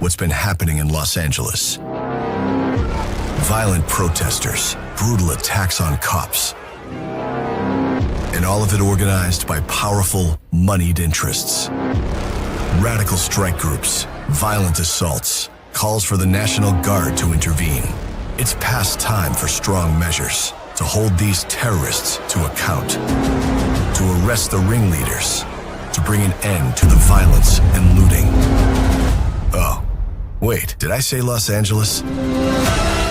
what's been happening in Los Angeles. Violent protesters, brutal attacks on cops, and all of it organized by powerful, moneyed interests. Radical strike groups, violent assaults, calls for the National Guard to intervene. It's past time for strong measures to hold these terrorists to account, to arrest the ringleaders, to bring an end to the violence and looting. Oh, wait, did I say Los Angeles?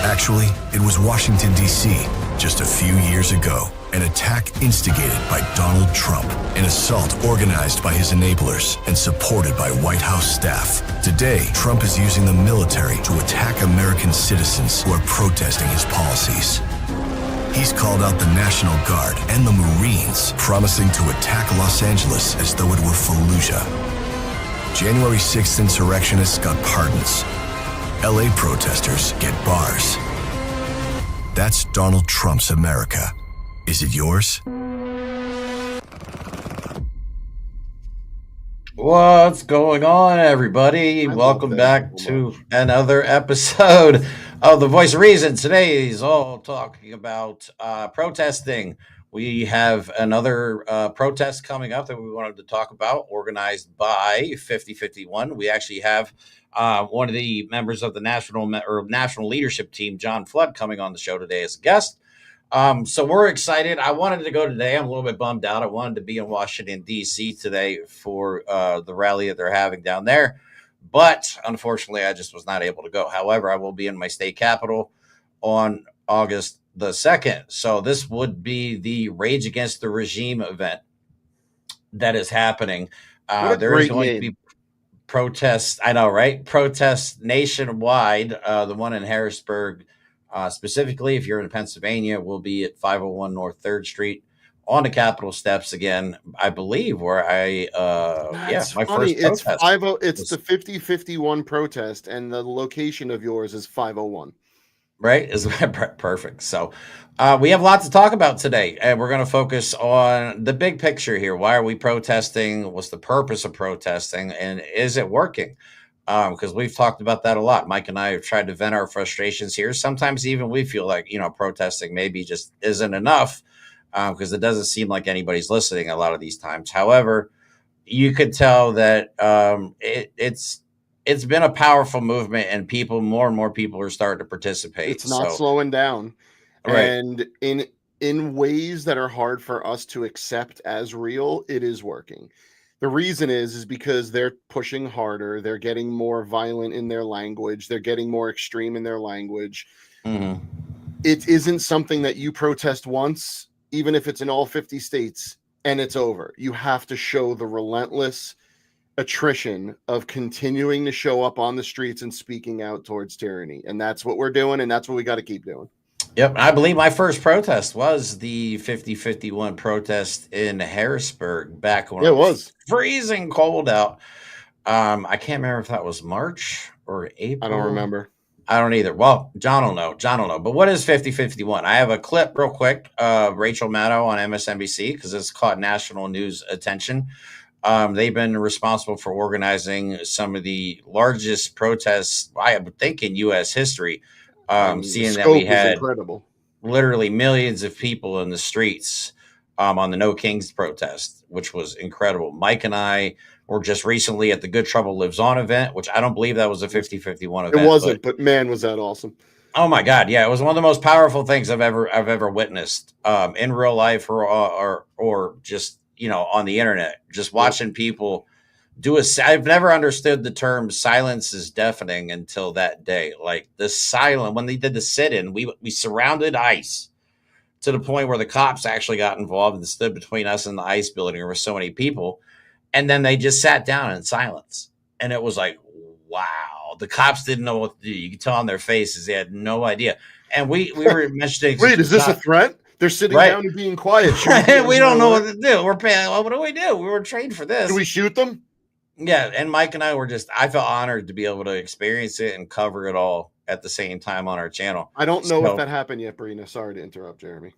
Actually, it was Washington, D.C. just a few years ago. An attack instigated by Donald Trump, an assault organized by his enablers and supported by White House staff. Today, Trump is using the military to attack American citizens who are protesting his policies. He's called out the National Guard and the Marines, promising to attack Los Angeles as though it were Fallujah. January 6th insurrectionists got pardons. LA protesters get bars. That's Donald Trump's America. Is it yours? What's going on, everybody? Welcome back to another episode of The Voice of Reason. Today's all talking about protesting. We have another protest coming up that we wanted to talk about, organized by 5051. We actually have one of the members of the national leadership team, John Flood, coming on the show today as a guest. So we're excited. I wanted to go today. I'm a little bit bummed out. I wanted to be in Washington, D.C. today for the rally that they're having down there. But unfortunately, I just was not able to go. However, I will be in my state capital on August the 2nd. So this would be the Rage Against the Regime event that is happening. There is going to be protests. I know, right? Protests nationwide. The one in Harrisburg. Specifically, if you're in Pennsylvania, we'll be at 501 North 3rd Street on the Capitol steps again, I believe, where my funny. first protest. It's the 5051 protest, and the location of yours is 501. Right? Is perfect. So we have lots to talk about today, and we're going to focus on the big picture here. Why are we protesting? What's the purpose of protesting? And is it working? Because we've talked about that a lot. Mike and I have tried to vent our frustrations here. Sometimes even we feel like, protesting maybe just isn't enough because it doesn't seem like anybody's listening a lot of these times. However, you could tell that it's been a powerful movement, and more and more people are starting to participate. It's not slowing down. Right. And in ways that are hard for us to accept as real, it is working. The reason is because they're pushing harder. They're getting more violent in their language. They're getting more extreme in their language. Mm-hmm. It isn't something that you protest once, even if it's in all 50 states, and it's over. You have to show the relentless attrition of continuing to show up on the streets and speaking out towards tyranny. And that's what we're doing, and that's what we got to keep doing. Yep. I believe my first protest was the 5051 protest in Harrisburg back when it was freezing cold out. I can't remember if that was March or April. I don't remember. I don't either. Well, John will know. But what is 5051? I have a clip real quick of Rachel Maddow on MSNBC because it's caught national news attention. They've been responsible for organizing some of the largest protests, I would think, in U.S. history. Seeing that we had literally millions of people in the streets on the No Kings protest, which was incredible. Mike and I were just recently at the Good Trouble Lives On event, which I don't believe that was a 5051 event. It wasn't, but man, was that awesome. Oh my God. Yeah. It was one of the most powerful things I've ever witnessed in real life or just, on the internet, just watching people I've never understood the term silence is deafening until that day. Like the silent, when they did the sit-in, we surrounded ICE to the point where the cops actually got involved and stood between us and the ICE building. There were so many people. And then they just sat down in silence. And it was like, wow, the cops didn't know what to do. You could tell on their faces. They had no idea. And we were mentioning. Wait, is this a threat? They're sitting down and being quiet. We don't know what to do. We're paying. What do we do? We were trained for this. Do we shoot them? Yeah, and Mike and I were I felt honored to be able to experience it and cover it all at the same time on our channel. I don't know if that happened yet, Brina. Sorry to interrupt, Jeremy.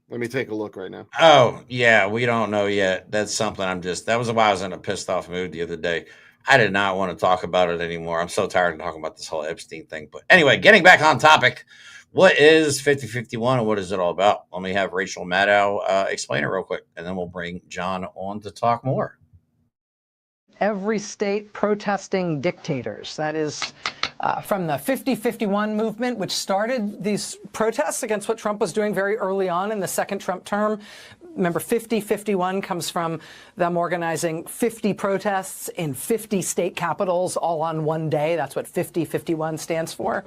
Let me take a look right now. Oh, yeah, we don't know yet. That's something that was why I was in a pissed off mood the other day. I did not want to talk about it anymore. I'm so tired of talking about this whole Epstein thing. But anyway, getting back on topic, what is 5051 and what is it all about? Let me have Rachel Maddow explain it real quick, and then we'll bring John on to talk more. Every state protesting dictators. That is from the 5051 movement, which started these protests against what Trump was doing very early on in the second Trump term. Remember, 5051 comes from them organizing 50 protests in 50 state capitals all on one day. That's what 5051 stands for.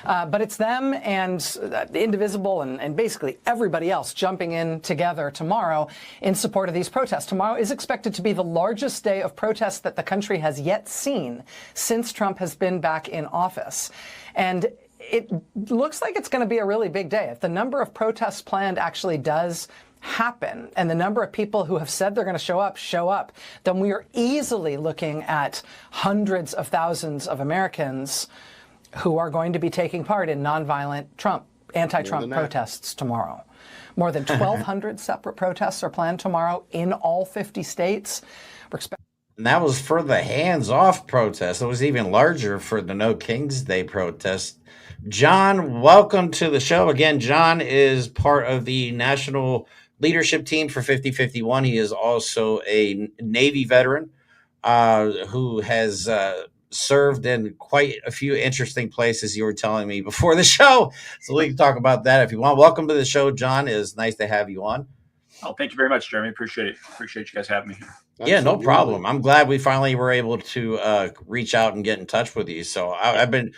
But it's them and Indivisible and basically everybody else jumping in together tomorrow in support of these protests. Tomorrow is expected to be the largest day of protests that the country has yet seen since Trump has been back in office. And it looks like it's going to be a really big day. If the number of protests planned actually does happen, and the number of people who have said they're going to show up, then we are easily looking at hundreds of thousands of Americans who are going to be taking part in nonviolent anti-Trump protests tomorrow. More than 1,200 separate protests are planned tomorrow in all 50 states. And that was for the hands-off protest. It was even larger for the No Kings Day protest. John, welcome to the show. Again, John is part of the national leadership team for 5051. He is also a Navy veteran who has served in quite a few interesting places, you were telling me before the show. So we can talk about that if you want. Welcome to the show, John. It is nice to have you on. Oh, thank you very much, Jeremy. Appreciate it. Appreciate you guys having me here. Yeah, no problem. I'm glad we finally were able to reach out and get in touch with you. So I've been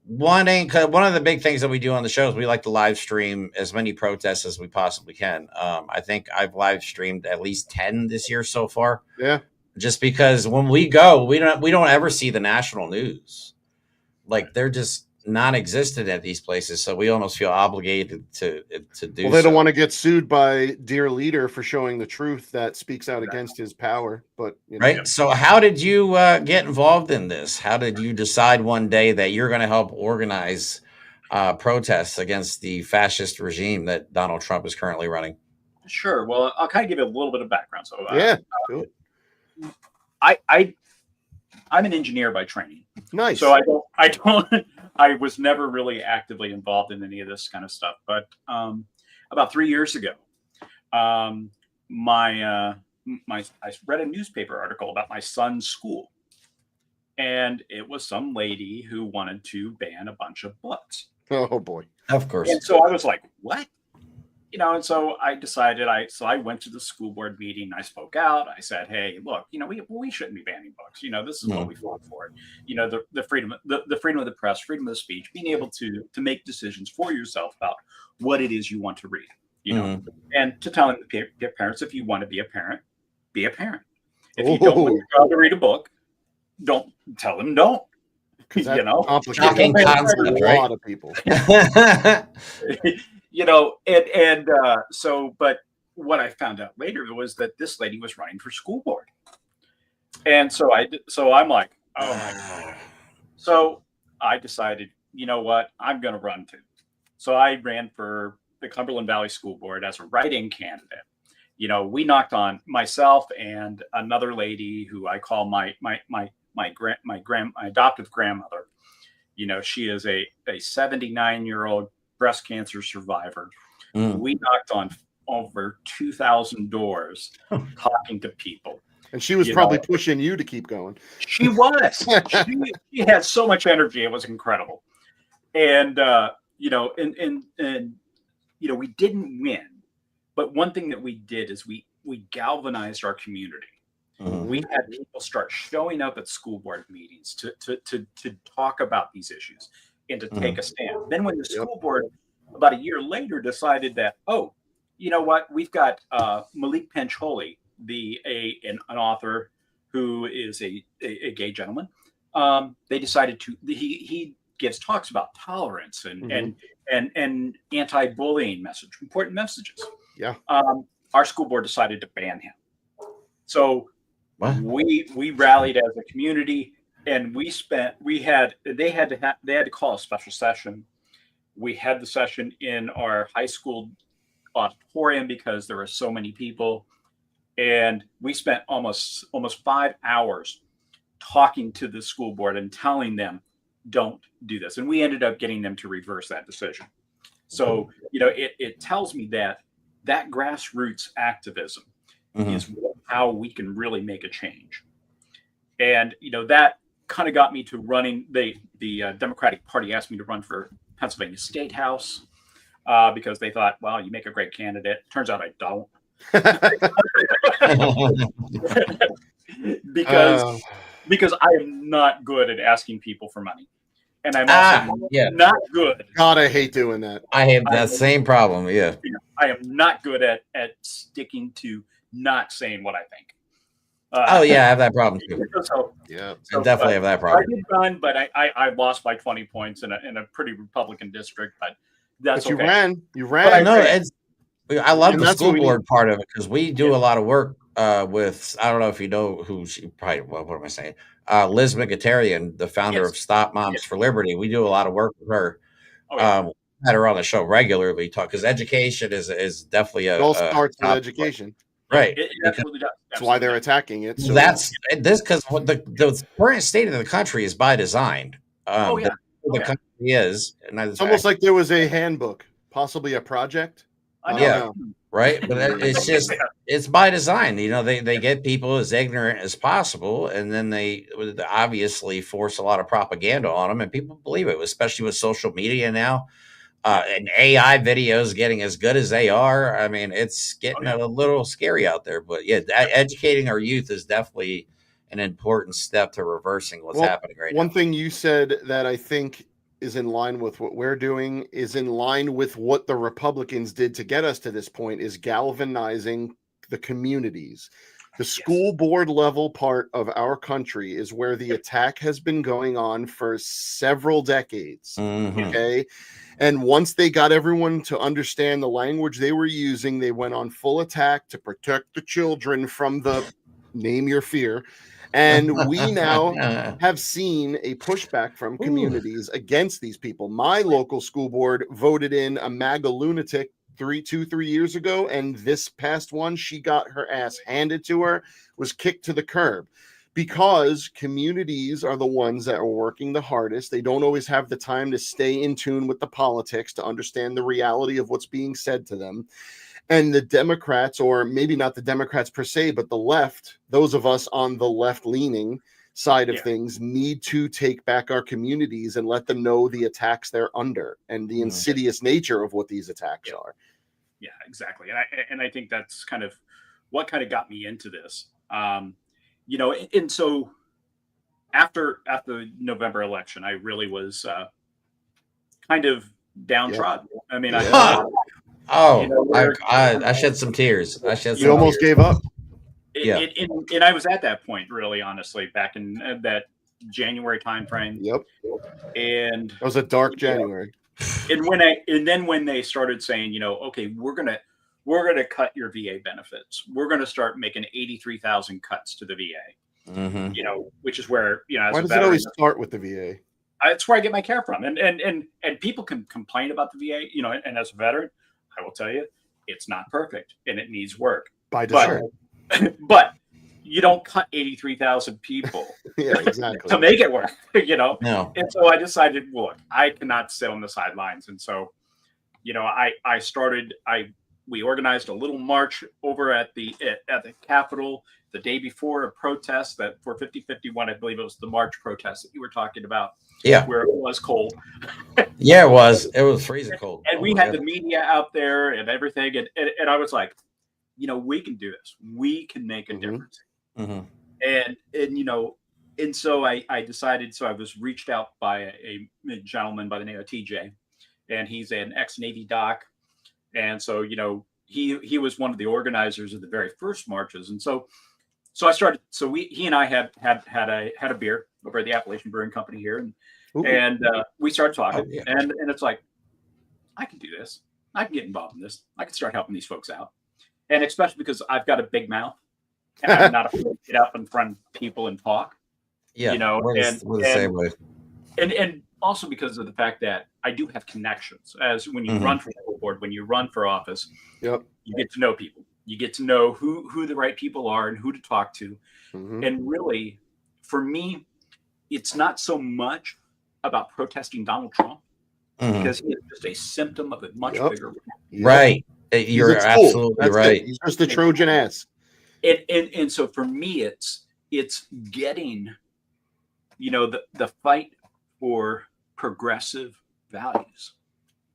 wanting, cause one of the big things that we do on the show is we like to live stream as many protests as we possibly can. I think I've live streamed at least 10 this year so far. Yeah. Just because when we go, we don't ever see the national news. Like they're just non-existent at these places, so we almost feel obligated to do. Well, they don't want to get sued by dear leader for showing the truth that speaks out against his power. But right. So, how did you get involved in this? How did you decide one day that you're going to help organize protests against the fascist regime that Donald Trump is currently running? Sure. Well, I'll kind of give you a little bit of background. So, do it. I'm an engineer by training. Nice. So I was never really actively involved in any of this kind of stuff. But about 3 years ago, I read a newspaper article about my son's school, and it was some lady who wanted to ban a bunch of books. Oh boy! Of course. And so I was like, "What?" And so I decided, I went to the school board meeting. I spoke out. I said, "Hey, look, we shouldn't be banning books. This is what we fought for. The freedom of the press, freedom of speech, being able to make decisions for yourself about what it is you want to read. And to telling the parents, if you want to be a parent, be a parent. If you don't want your child to read a book, don't tell them don't. Shocking concept, a lot of people." But what I found out later was that this lady was running for school board. And so I'm like, oh my God. So I decided, you know what, I'm going to run too. So I ran for the Cumberland Valley School Board as a write-in candidate. We knocked on myself and another lady who I call my adoptive grandmother. She is a 79-year-old breast cancer survivor. We knocked on over 2,000 doors talking to people. And she was probably pushing you to keep going. She was. she had so much energy. It was incredible. And, we didn't win. But one thing that we did is we galvanized our community. We had people start showing up at school board meetings to talk about these issues and to take a stand. Then when the school board about a year later decided that, you know what, we've got Malik Pancholi, an author who is a gay gentleman. They decided he gives talks about tolerance and anti-bullying important messages. Yeah. Our school board decided to ban him. So we rallied as a community, and they had to call a special session. We had the session in our high school auditorium because there were so many people, and we spent almost 5 hours talking to the school board and telling them, don't do this. And we ended up getting them to reverse that decision. So, it tells me that grassroots activism is how we can really make a change. And, that kind of got me to running. The Democratic Party asked me to run for Pennsylvania State House because they thought, well, you make a great candidate. Turns out I don't. because I am not good at asking people for money. And I'm also not good. God, I hate doing that. I have that same problem. Yeah. I am not good at sticking to not saying what I think. I have that problem too. So, definitely have that problem. I did run, but I lost by 20 points in a pretty Republican district. But that's but okay. You ran. I love the school board part of it because we do a lot of work with. I don't know if you know who she probably. Well, what am I saying? Liz McIntyre, the founder of Stop Moms for Liberty. We do a lot of work with her. Had her on the show regularly, because education is definitely it all starts with education. Right. It absolutely does. That's why they're attacking it. So that's this because what the current state of the country is by design. The country is. And it's almost like there was a handbook, possibly a project. Right. But it's just it's by design. They get people as ignorant as possible, and then they obviously force a lot of propaganda on them, and people believe it, especially with social media now. And AI videos getting as good as they are. I mean, it's getting a little scary out there. But educating our youth is definitely an important step to reversing what's happening right now. One thing you said that I think is in line with what we're doing, is in line with what the Republicans did to get us to this point, is galvanizing the communities. The school board level part of our country is where the attack has been going on for several decades. Okay. And once they got everyone to understand the language they were using, they went on full attack to protect the children from the name your fear. And we now have seen a pushback from communities against these people. My local school board voted in a MAGA lunatic 3 years ago. And this past one, she got her ass handed to her, was kicked to the curb. Because communities are the ones that are working the hardest. They don't always have the time to stay in tune with the politics to understand the reality of what's being said to them. And the Democrats, or maybe not the Democrats per se, but the left, those of us on the left-leaning side of things, need to take back our communities and let them know the attacks they're under and the insidious nature of what these attacks are. Yeah, exactly. And I think that's kind of what kind of got me into this. And so after the November election, I really was kind of downtrodden. I mean, I shed some tears. You almost gave up. And I was at that point, really, honestly, back in that January timeframe. Yep. And it was a dark January. And then when they started saying, okay, we're gonna cut your VA benefits. We're gonna start making 83,000 cuts to the VA. Which is where why does it always start with the VA? That's where I get my care from. And people can complain about the VA, and as a veteran, I will tell you, it's not perfect and it needs work. By design. But you don't cut 83,000 people exactly. to make it work, No. And so I decided, look, I cannot sit on the sidelines. And so, we organized a little march over at the Capitol the day before a protest that for 5051, I believe it was the March protest that you were talking about. Yeah. Where it was cold. Yeah, it was. It was freezing cold. And we had the media out there and everything. And I was like, we can do this. We can make a difference. And so I decided, so I was reached out by a gentleman by the name of TJ, and he's an ex-Navy doc. And so, he was one of the organizers of the very first marches. And so I started, he and I had a beer over at the Appalachian Brewing Company here. And we started talking and it's like, I can do this. I can get involved in this. I can start helping these folks out. And especially because I've got a big mouth and I'm not afraid to get up in front of people and talk. Yeah. We're the same way. And also because of the fact that I do have connections. As when you run for school board, when you run for office, you get to know people. You get to know who the right people are and who to talk to. And really, for me, it's not so much about protesting Donald Trump because he is just a symptom of a much bigger. Right. You're absolutely right. He's just a Trojan ass. And so for me, it's getting, the fight for progressive values.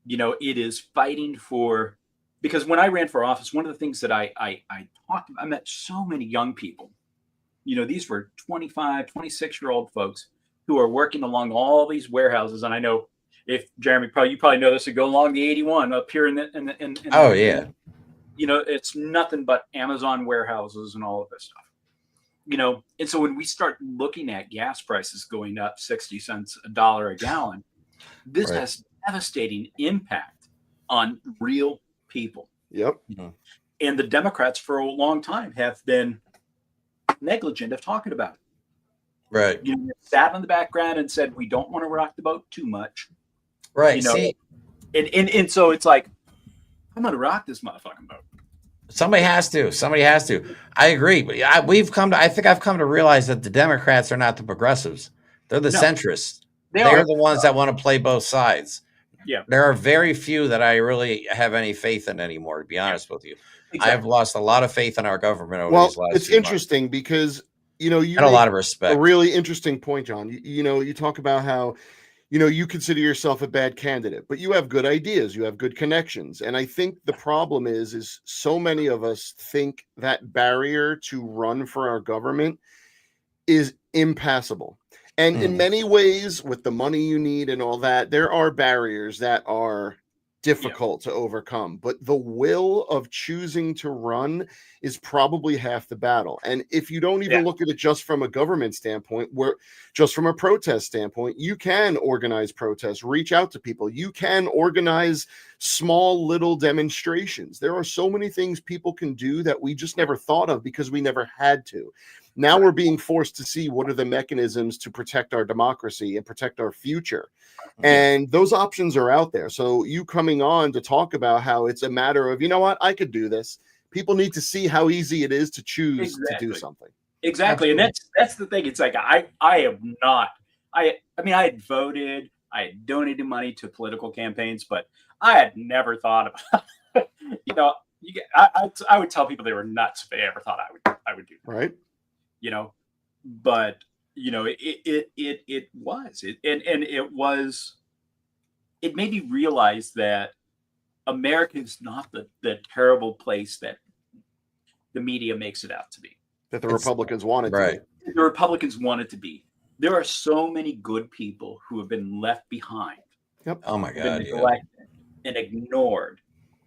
It is fighting for, because when I ran for office, one of the things that I talked about, I met so many young people. These were 25, 26-year-old folks who are working along all these warehouses. And I know, if Jeremy, you probably know this, to go along the 81 up here in it's nothing but Amazon warehouses and all of this stuff. And so when we start looking at gas prices going up 60 cents, $1 a gallon, this has devastating impact on real people. Yep. And the Democrats for a long time have been negligent of talking about it. Right. Sat in the background and said, we don't want to rock the boat too much. Right. See, and so it's like, I'm going to rock this motherfucking boat. Somebody has to. I agree. But I think I've come to realize that the Democrats are not the progressives. They're the centrists. They're the ones that want to play both sides. Yeah. There are very few that I really have any faith in anymore, to be honest with you. Exactly. I've lost a lot of faith in our government over these last it's few interesting months. Because, you and a lot of respect. A really interesting point, John. You talk about how, you consider yourself a bad candidate, but you have good ideas, you have good connections. And I think the problem is so many of us think that barrier to run for our government is impassable. And in many ways, with the money you need and all that, there are barriers that are difficult to overcome. But the will of choosing to run is probably half the battle. And if you don't even look at it just from a government standpoint, just from a protest standpoint, you can organize protests, reach out to people. You can organize small little demonstrations. There are so many things people can do that we just never thought of because we never had to. Now we're being forced to see what are the mechanisms to protect our democracy and protect our future. And those options are out there. So you coming on to talk about how it's a matter of, I could do this. People need to see how easy it is to choose to do something. Exactly. Absolutely. And that's the thing. It's like, I had voted, I had donated money to political campaigns, but I had never thought about, I would tell people they were nuts if they ever thought I would do that. Right. But it made me realize that America is not the terrible place that the media makes it out to be. That the Republicans wanted to be. The Republicans want it to be. There are so many good people who have been left behind. Yep. Oh my God. Neglected and ignored.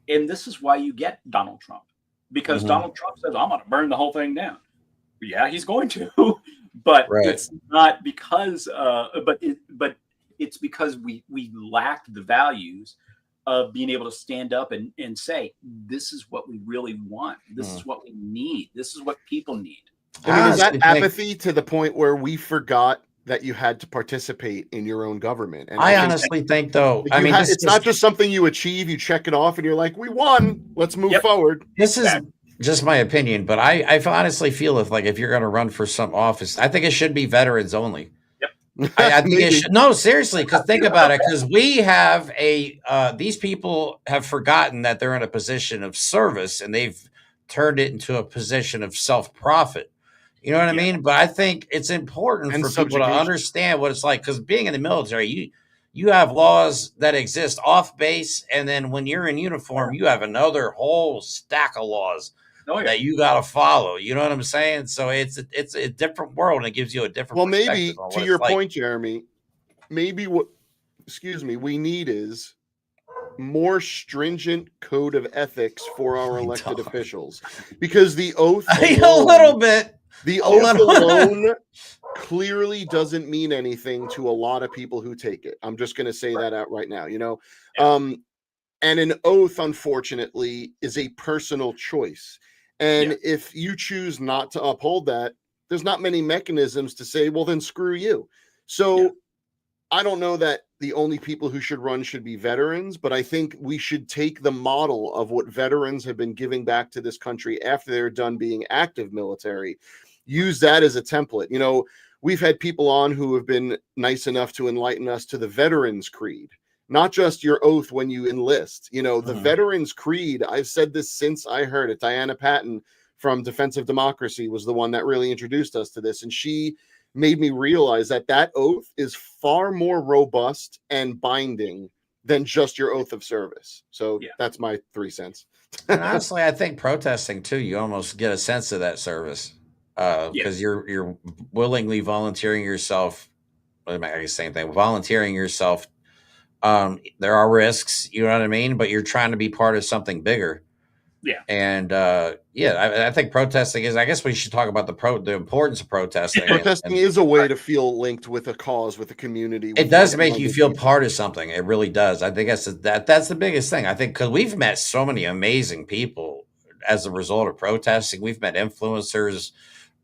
And this is why you get Donald Trump. Because Donald Trump says, I'm going to burn the whole thing down. Yeah, he's going to, but it's not because, but it's because we lacked the values of being able to stand up and say, this is what we really want. This is what we need. This is what people need. I mean, is that apathy to the point where we forgot that you had to participate in your own government? And I honestly think, though, it's not just something you achieve, you check it off and you're like, we won, let's move forward. This is just my opinion, but I honestly feel if you're going to run for some office, I think it should be veterans only. Yep. I think it should. No, seriously, because think about it. Because we have these people have forgotten that they're in a position of service and they've turned it into a position of self-profit. You know what I mean? But I think it's important for people to understand what it's like, because being in the military, you have laws that exist off base, and then when you're in uniform, you have another whole stack of laws that you got to follow. You know what I'm saying? So it's a different world, and it gives you a different. Well, maybe to your point, Jeremy, maybe what we need is more stringent code of ethics for our elected officials, because the oath the oath alone clearly doesn't mean anything to a lot of people who take it. I'm just going to say that out right now, and an oath, unfortunately, is a personal choice. And if you choose not to uphold that, there's not many mechanisms to say, well, then screw you. So I don't know that the only people who should run should be veterans, but I think we should take the model of what veterans have been giving back to this country after they're done being active military, use that as a template. we've had people on who have been nice enough to enlighten us to the Veterans Creed, not just your oath when you enlist. You know, the Veterans Creed, I've said this since I heard it. Diana Patton from Defense of Democracy was the one that really introduced us to this. And she made me realize that that oath is far more robust and binding than just your oath of service. So that's my 3 cents. And honestly, I think protesting too, you almost get a sense of that service because you're willingly volunteering yourself. I guess same thing, volunteering yourself. There are risks, you know what I mean, but you're trying to be part of something bigger. Yeah. And I think protesting is, I guess we should talk about the importance of protesting. Protesting is a way to feel linked with a cause, with a community. It does make you feel part of something. It really does. I think that's the biggest thing. I think because we've met so many amazing people as a result of protesting. We've met influencers.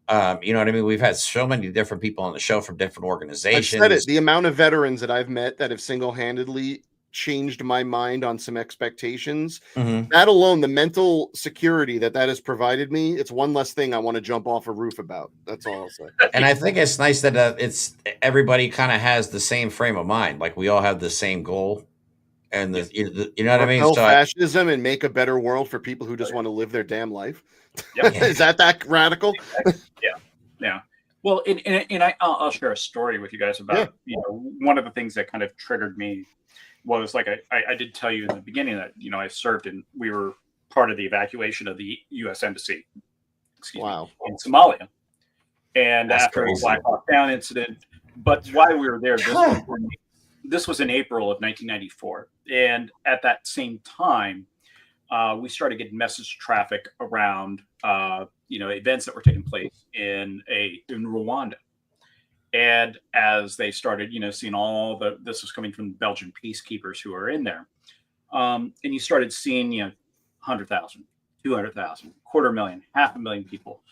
You know what I mean? We've had so many different people on the show from different organizations. I've said it. The amount of veterans that I've met that have single-handedly changed my mind on some expectations. That alone, the mental security that has provided me, it's one less thing I want to jump off a roof about. That's all I'll say. And I think it's nice that it's everybody kind of has the same frame of mind. Like we all have the same goal, and you know what I mean. So fascism and make a better world for people who just want to live their damn life. Is that radical? Yeah. Well, I'll share a story with you guys about one of the things that kind of triggered me was, like I did tell you in the beginning that I served and we were part of the evacuation of the U.S. Embassy in Somalia, and after the Black Hawk Down incident. But while we were there, this was in April of 1994, and at that same time, we started getting message traffic around events that were taking place in Rwanda. And as they started, seeing this was coming from Belgian peacekeepers who are in there, and you started seeing, 100,000, 200,000, 250,000, 500,000 people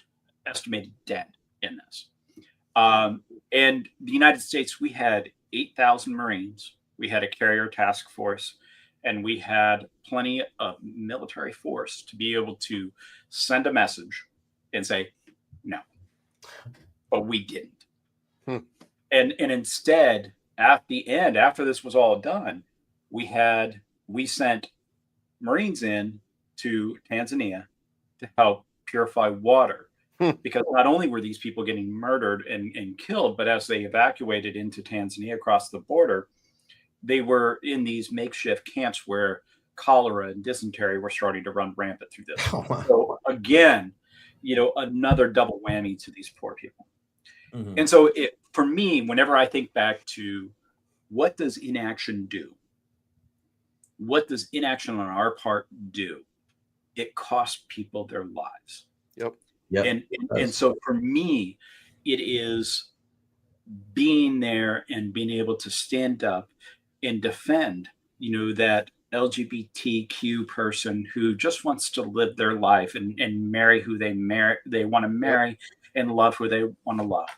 estimated dead in this. And the United States, we had 8,000 Marines, we had a carrier task force, and we had plenty of military force to be able to send a message and say no, but we didn't. And instead, at the end, after this was all done, we sent Marines in to Tanzania to help purify water, because not only were these people getting murdered and killed, but as they evacuated into Tanzania across the border, they were in these makeshift camps where cholera and dysentery were starting to run rampant through this. So again, another double whammy to these poor people. And so for me, whenever I think back to what does inaction do? What does inaction on our part do? It costs people their lives. Yep. And so for me, it is being there and being able to stand up and defend, that LGBTQ person who just wants to live their life and marry who they want to marry and love who they want to love.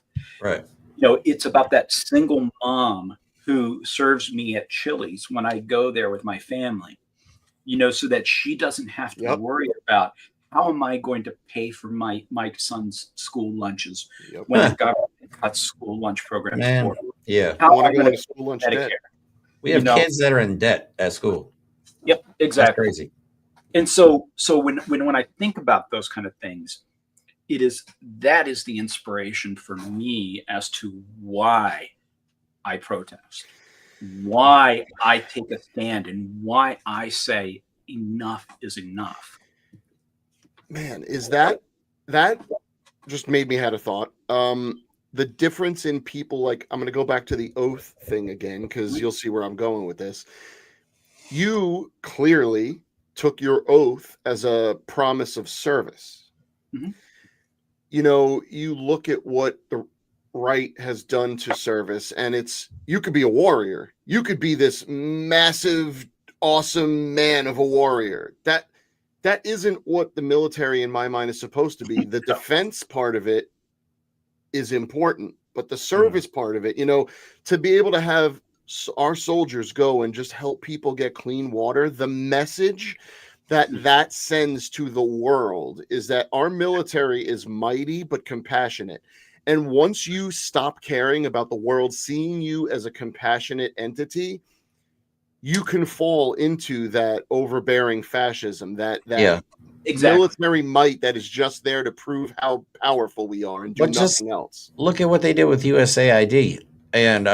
Right. It's about that single mom who serves me at Chili's when I go there with my family, so that she doesn't have to worry about how am I going to pay for my son's school lunches when the government cuts school lunch programs. How want to go to school lunch debt. We have kids that are in debt at school. Yep, exactly. That's crazy. And so when I think about those kind of things, that is the inspiration for me as to why I protest, why I take a stand, and why I say enough is enough. Man, is that just made me had a thought. The difference in people, like, I'm going to go back to the oath thing again, because you'll see where I'm going with this. You clearly took your oath as a promise of service. You look at what the right has done to service, and you could be a warrior. You could be this massive, awesome man of a warrior. That isn't what the military, in my mind, is supposed to be. The defense part of it is important, but the service part of it, to be able to have our soldiers go and just help people get clean water, the message that sends to the world is that our military is mighty but compassionate. And once you stop caring about the world seeing you as a compassionate entity, you can fall into that overbearing fascism, that military might that is just there to prove how powerful we are and do nothing else. Look at what they did with USAID. And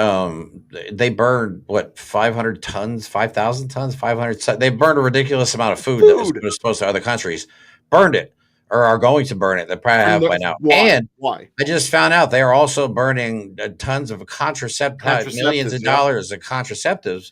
they burned, what, 500 tons, 5,000 tons, 500 tons. They burned a ridiculous amount of food that was supposed to other countries. Burned it, or are going to burn it. They probably have by now. Why? I just found out they are also burning tons of contraceptives, millions of dollars of contraceptives,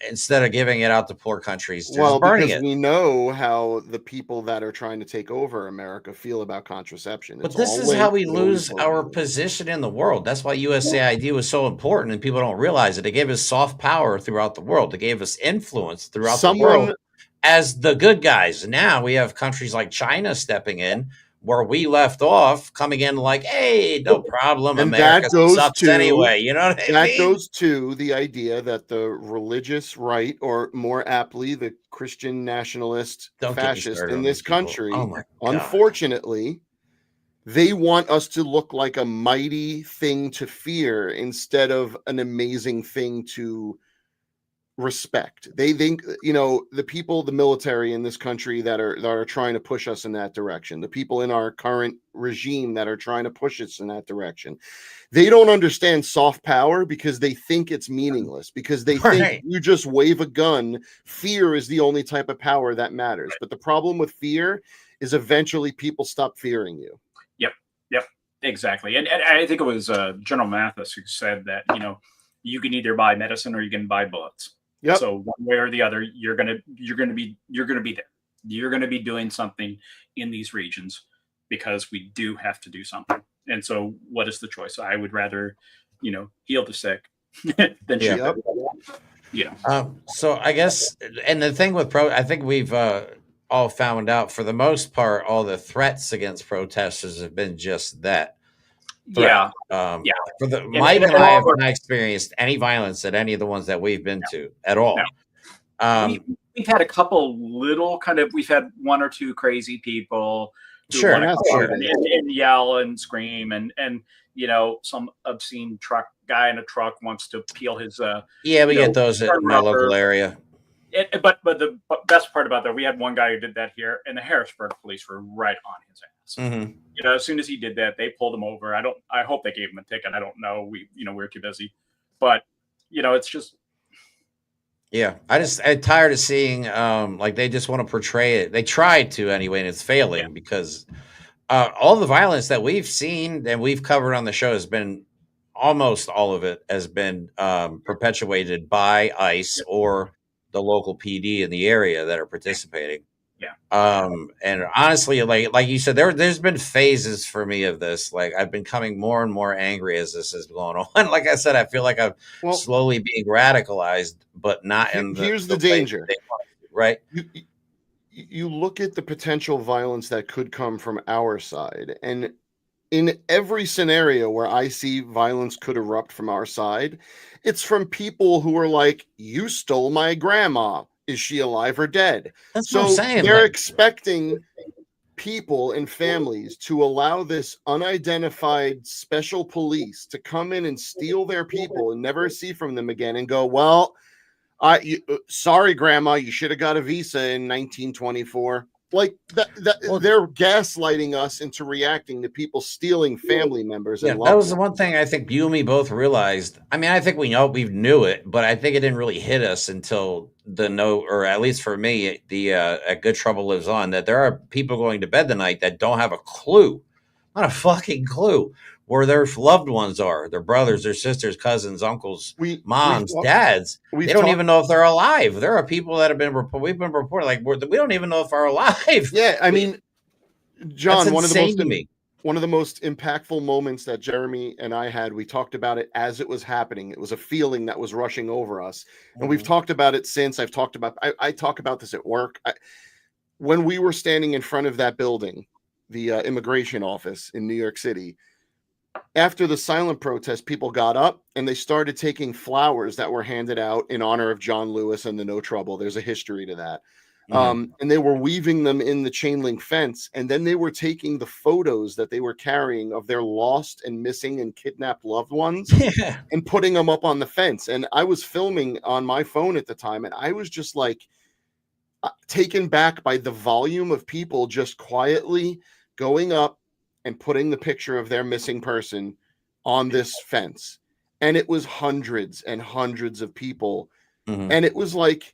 instead of giving it out to poor countries. Well, because we know how the people that are trying to take over America feel about contraception. But this is how we lose our position in the world. That's why USAID was so important, and people don't realize it. They gave us soft power throughout the world. They gave us influence throughout the world as the good guys. Now we have countries like China stepping in, where we left off, coming in like, hey, no problem. And America that goes sucks to, anyway. You know what I mean? That goes to the idea that the religious right, or more aptly, the Christian nationalist fascist in this country, unfortunately, they want us to look like a mighty thing to fear instead of an amazing thing to respect. They think, the people, the military in this country that are trying to push us in that direction, the people in our current regime that are trying to push us in that direction, they don't understand soft power because they think it's meaningless, because they think you just wave a gun. Fear is the only type of power that matters. But the problem with fear is eventually people stop fearing you. Yep, exactly. And I think it was General Mathis who said that, you can either buy medicine or you can buy bullets. Yep. So one way or the other, you're gonna be there. You're gonna be doing something in these regions because we do have to do something. And so, what is the choice? I would rather, heal the sick than shoot them. Yeah. So I guess, and the thing with I think we've all found out, for the most part, all the threats against protesters have been just that. Threat. For Mike and I have not experienced any violence at any of the ones that we've been to at all. No. We've had a couple little we've had one or two crazy people who want to come and yell and scream, and some obscene guy in a truck wants to peel his we get those in my local area. But the best part about that, we had one guy who did that here, and the Harrisburg police were right on his ass. Mm-hmm. As soon as he did that, they pulled him over. I hope they gave him a ticket. I don't know. We're too busy. But it's just. Yeah, I'm tired of seeing like they just want to portray it. They tried to anyway, and it's failing because all the violence that we've seen and we've covered on the show has been, almost all of it has been perpetuated by ICE or the local PD in the area that are participating. And honestly, like you said, there's been phases for me of this. Like, I've been coming more and more angry as this is going on. Like I said, I feel like I'm slowly being radicalized, but not in the. Here's the danger, right? You look at the potential violence that could come from our side, and in every scenario where I see violence could erupt from our side, it's from people who are like, "You stole my grandma. Is she alive or dead?" That's what I'm saying. They're expecting people and families to allow this unidentified special police to come in and steal their people and never see from them again and go, "Well, sorry, grandma, you should have got a visa in 1924. Like that they're gaslighting us into reacting to people stealing family members. Yeah, that was the one thing I think you and me both realized. I mean, I think we knew it, but I think it didn't really hit us until or at least for me, A Good Trouble Lives On, that there are people going to bed tonight that don't have a clue, not a fucking clue, where their loved ones are, their brothers, their sisters, cousins, uncles, moms, dads. They don't even know if they're alive. There are people that have been we've been reported, like, we don't even know if they're alive. Yeah, I mean, John, one of the most impactful moments that Jeremy and I had, we talked about it as it was happening. It was a feeling that was rushing over us. And we've talked about it since. I talk about this at work. When we were standing in front of that building, the immigration office in New York City, after the silent protest, people got up and they started taking flowers that were handed out in honor of John Lewis and the No Trouble. There's a history to that. And they were weaving them in the chain link fence, and then they were taking the photos that they were carrying of their lost and missing and kidnapped loved ones and putting them up on the fence. And I was filming on my phone at the time, and I was just like taken back by the volume of people just quietly going up and putting the picture of their missing person on this fence. And it was hundreds and hundreds of people. And it was like,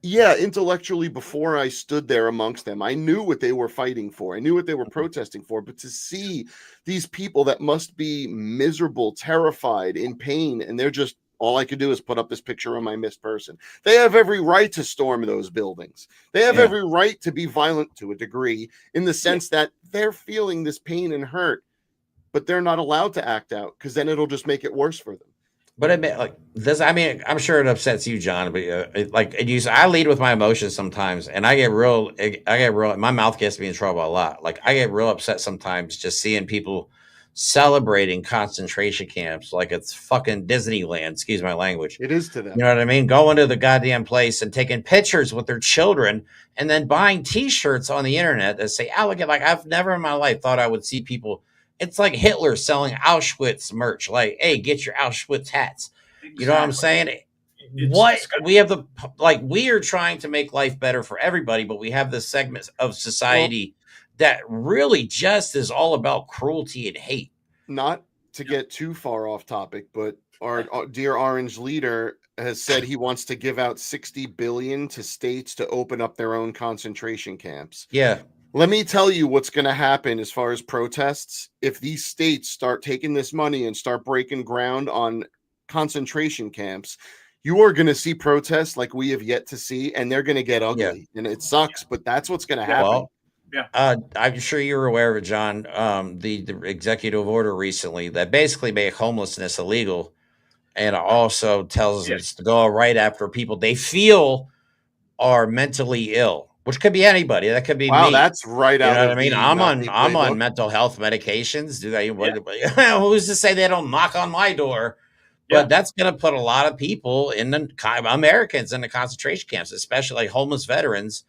yeah, intellectually, before I stood there amongst them, I knew what they were fighting for. I knew what they were protesting for. But to see these people that must be miserable, terrified, in pain, and they're just, all I could do is put up this picture of my missed person. They have every right to storm those buildings. They have every right to be violent to a degree, in the sense that they're feeling this pain and hurt, but they're not allowed to act out, because then it'll just make it worse for them. But I'm sure it upsets you, John. But I lead with my emotions sometimes, and I get real. My mouth gets me in trouble a lot. Like, I get real upset sometimes just seeing people celebrating concentration camps like it's fucking Disneyland. Excuse my language. It is to them. You know what I mean? Going to the goddamn place and taking pictures with their children, and then buying T-shirts on the internet that say, "Oh, look at," like, I've never in my life thought I would see people. It's like Hitler selling Auschwitz merch. Like, hey, get your Auschwitz hats. Exactly. You know what I'm saying? We are trying to make life better for everybody, but we have this segment of society that really just is all about cruelty and hate. Not to get too far off topic, but our dear Orange leader has said he wants to give out $60 billion to states to open up their own concentration camps. Yeah. Let me tell you what's going to happen as far as protests. If these states start taking this money and start breaking ground on concentration camps, you are going to see protests like we have yet to see, and they're going to get ugly. And it sucks, but that's what's going to happen. Well, I'm sure you're aware of it, John. The executive order recently that basically made homelessness illegal, and also tells us to go right after people they feel are mentally ill. Which could be anybody. That could be me. That's right out. You know what I mean? I'm on mental health medications. Who's to say they don't knock on my door? But that's going to put a lot of people Americans in the concentration camps, especially like homeless veterans,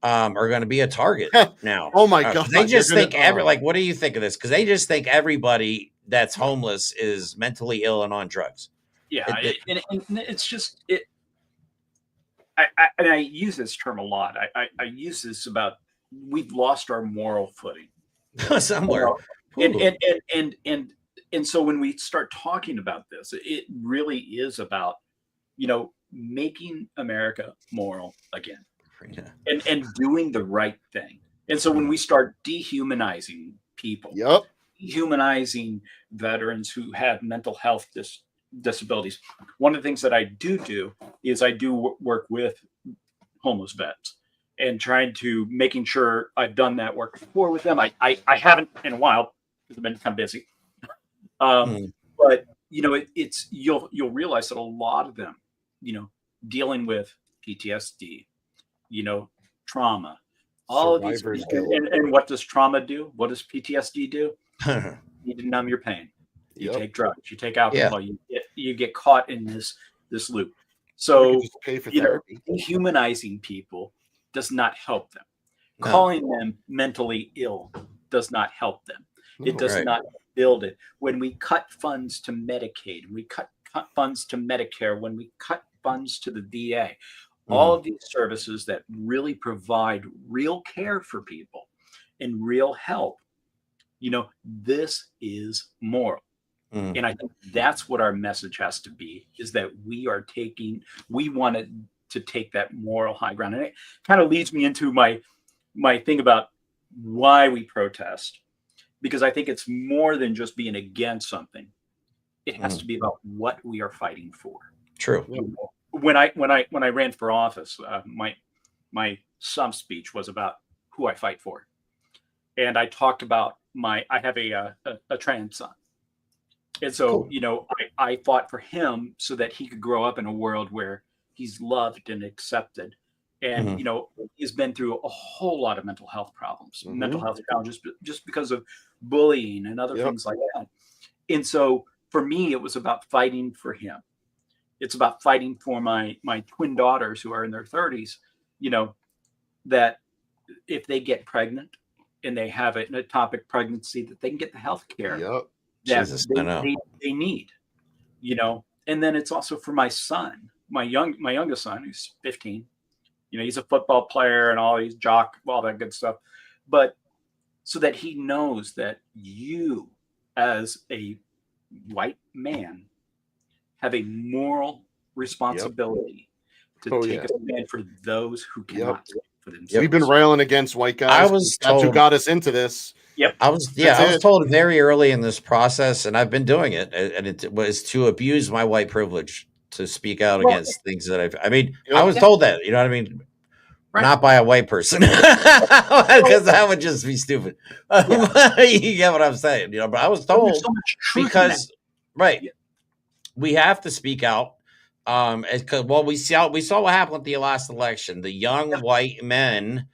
are going to be a target now. Oh my God! They just think what do you think of this? Because they just think everybody that's homeless is mentally ill and on drugs. Yeah, and it's just it. I use this term a lot. I use this about we've lost our moral footing somewhere. And so when we start talking about this, it really is about, making America moral again and doing the right thing. And so when we start dehumanizing people, dehumanizing veterans who have mental health disabilities. One of the things that I do is I do work with homeless vets and trying to making sure I've done that work before with them. I haven't in a while because I've been kind of busy. But it's you'll realize that a lot of them, dealing with PTSD, trauma, all of these, and what does trauma do? What does PTSD do? You need to numb your pain. You take drugs, you take alcohol, you get caught in this loop. So dehumanizing people does not help them. No. Calling them mentally ill does not help them. It does not build it. When we cut funds to Medicaid, we cut funds to Medicare, when we cut funds to the VA, all of these services that really provide real care for people and real help, this is moral. And I think that's what our message has to be, is that we wanted to take that moral high ground. And it kind of leads me into my thing about why we protest, because I think it's more than just being against something. It has to be about what we are fighting for. True. When I ran for office, my stump speech was about who I fight for. And I talked about I have a trans son. And so, I fought for him so that he could grow up in a world where he's loved and accepted. And, he's been through a whole lot of mental health problems, mental health challenges, just because of bullying and other things like that. And so for me, it was about fighting for him. It's about fighting for my twin daughters who are in their 30s, that if they get pregnant and they have an ectopic pregnancy, that they can get the health care Yep. that Jesus, I know. they need, And then it's also for my son, my youngest son, who's 15. He's a football player and he's jock, all that good stuff. But so that he knows that you, as a white man, have a moral responsibility to take a stand for those who cannot stand for themselves. We've been railing against white guys. That's who got us into this. Yep. I was told very early in this process, and I've been doing it, and it was to abuse my white privilege to speak out against things that I was told that, you know what I mean? Right. Not by a white person, because that would just be stupid. You get what I'm saying, but I was told because, we have to speak out. We saw what happened with the last election. The young white men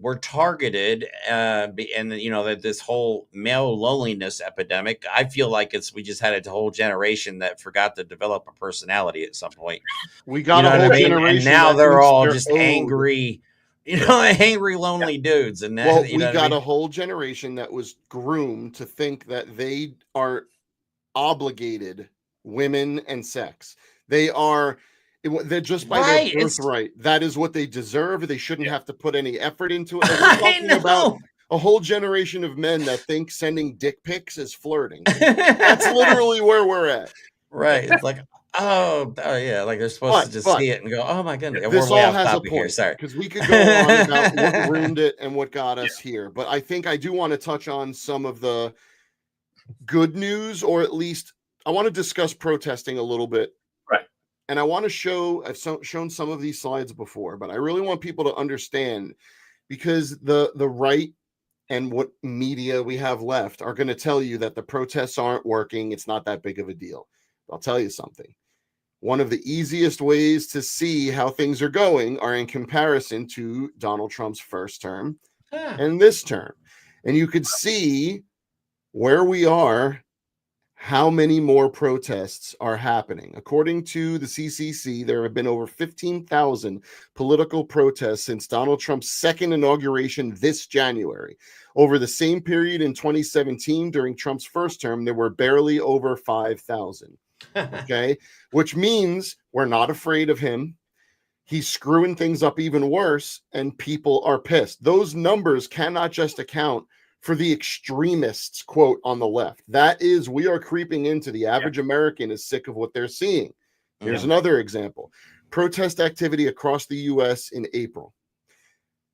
were targeted, and that this whole male loneliness epidemic. I feel like we just had a whole generation that forgot to develop a personality at some point. We got a whole generation, and now they're all just angry, angry, lonely dudes. And we got a whole generation that was groomed to think that they are obligated women and sex. They're just by their birthright. That is what they deserve. They shouldn't have to put any effort into it. We're talking about a whole generation of men that think sending dick pics is flirting. That's literally where we're at. Right. It's like, oh yeah, like they're supposed to just see it and go, oh my goodness. This all has a point. Sorry, because we could go on about what ruined it and what got us here. But I think I do want to touch on some of the good news, or at least I want to discuss protesting a little bit. Right. And I want to show, I've shown some of these slides before, but I really want people to understand, because the right and what media we have left are going to tell you that the protests aren't working. It's not that big of a deal. I'll tell you something. One of the easiest ways to see how things are going are in comparison to Donald Trump's first term and this term. And you could see where we are, how many more protests are happening. According to the CCC, there have been over 15,000 political protests since Donald Trump's second inauguration this January. Over the same period in 2017, during Trump's first term, there were barely over 5,000. Okay, which means we're not afraid of him. He's screwing things up even worse, and people are pissed. Those numbers cannot just account for the extremists, quote, on the left. That is, we are creeping into the average American is sick of what they're seeing. Here's another example. Protest activity across the U.S. in April.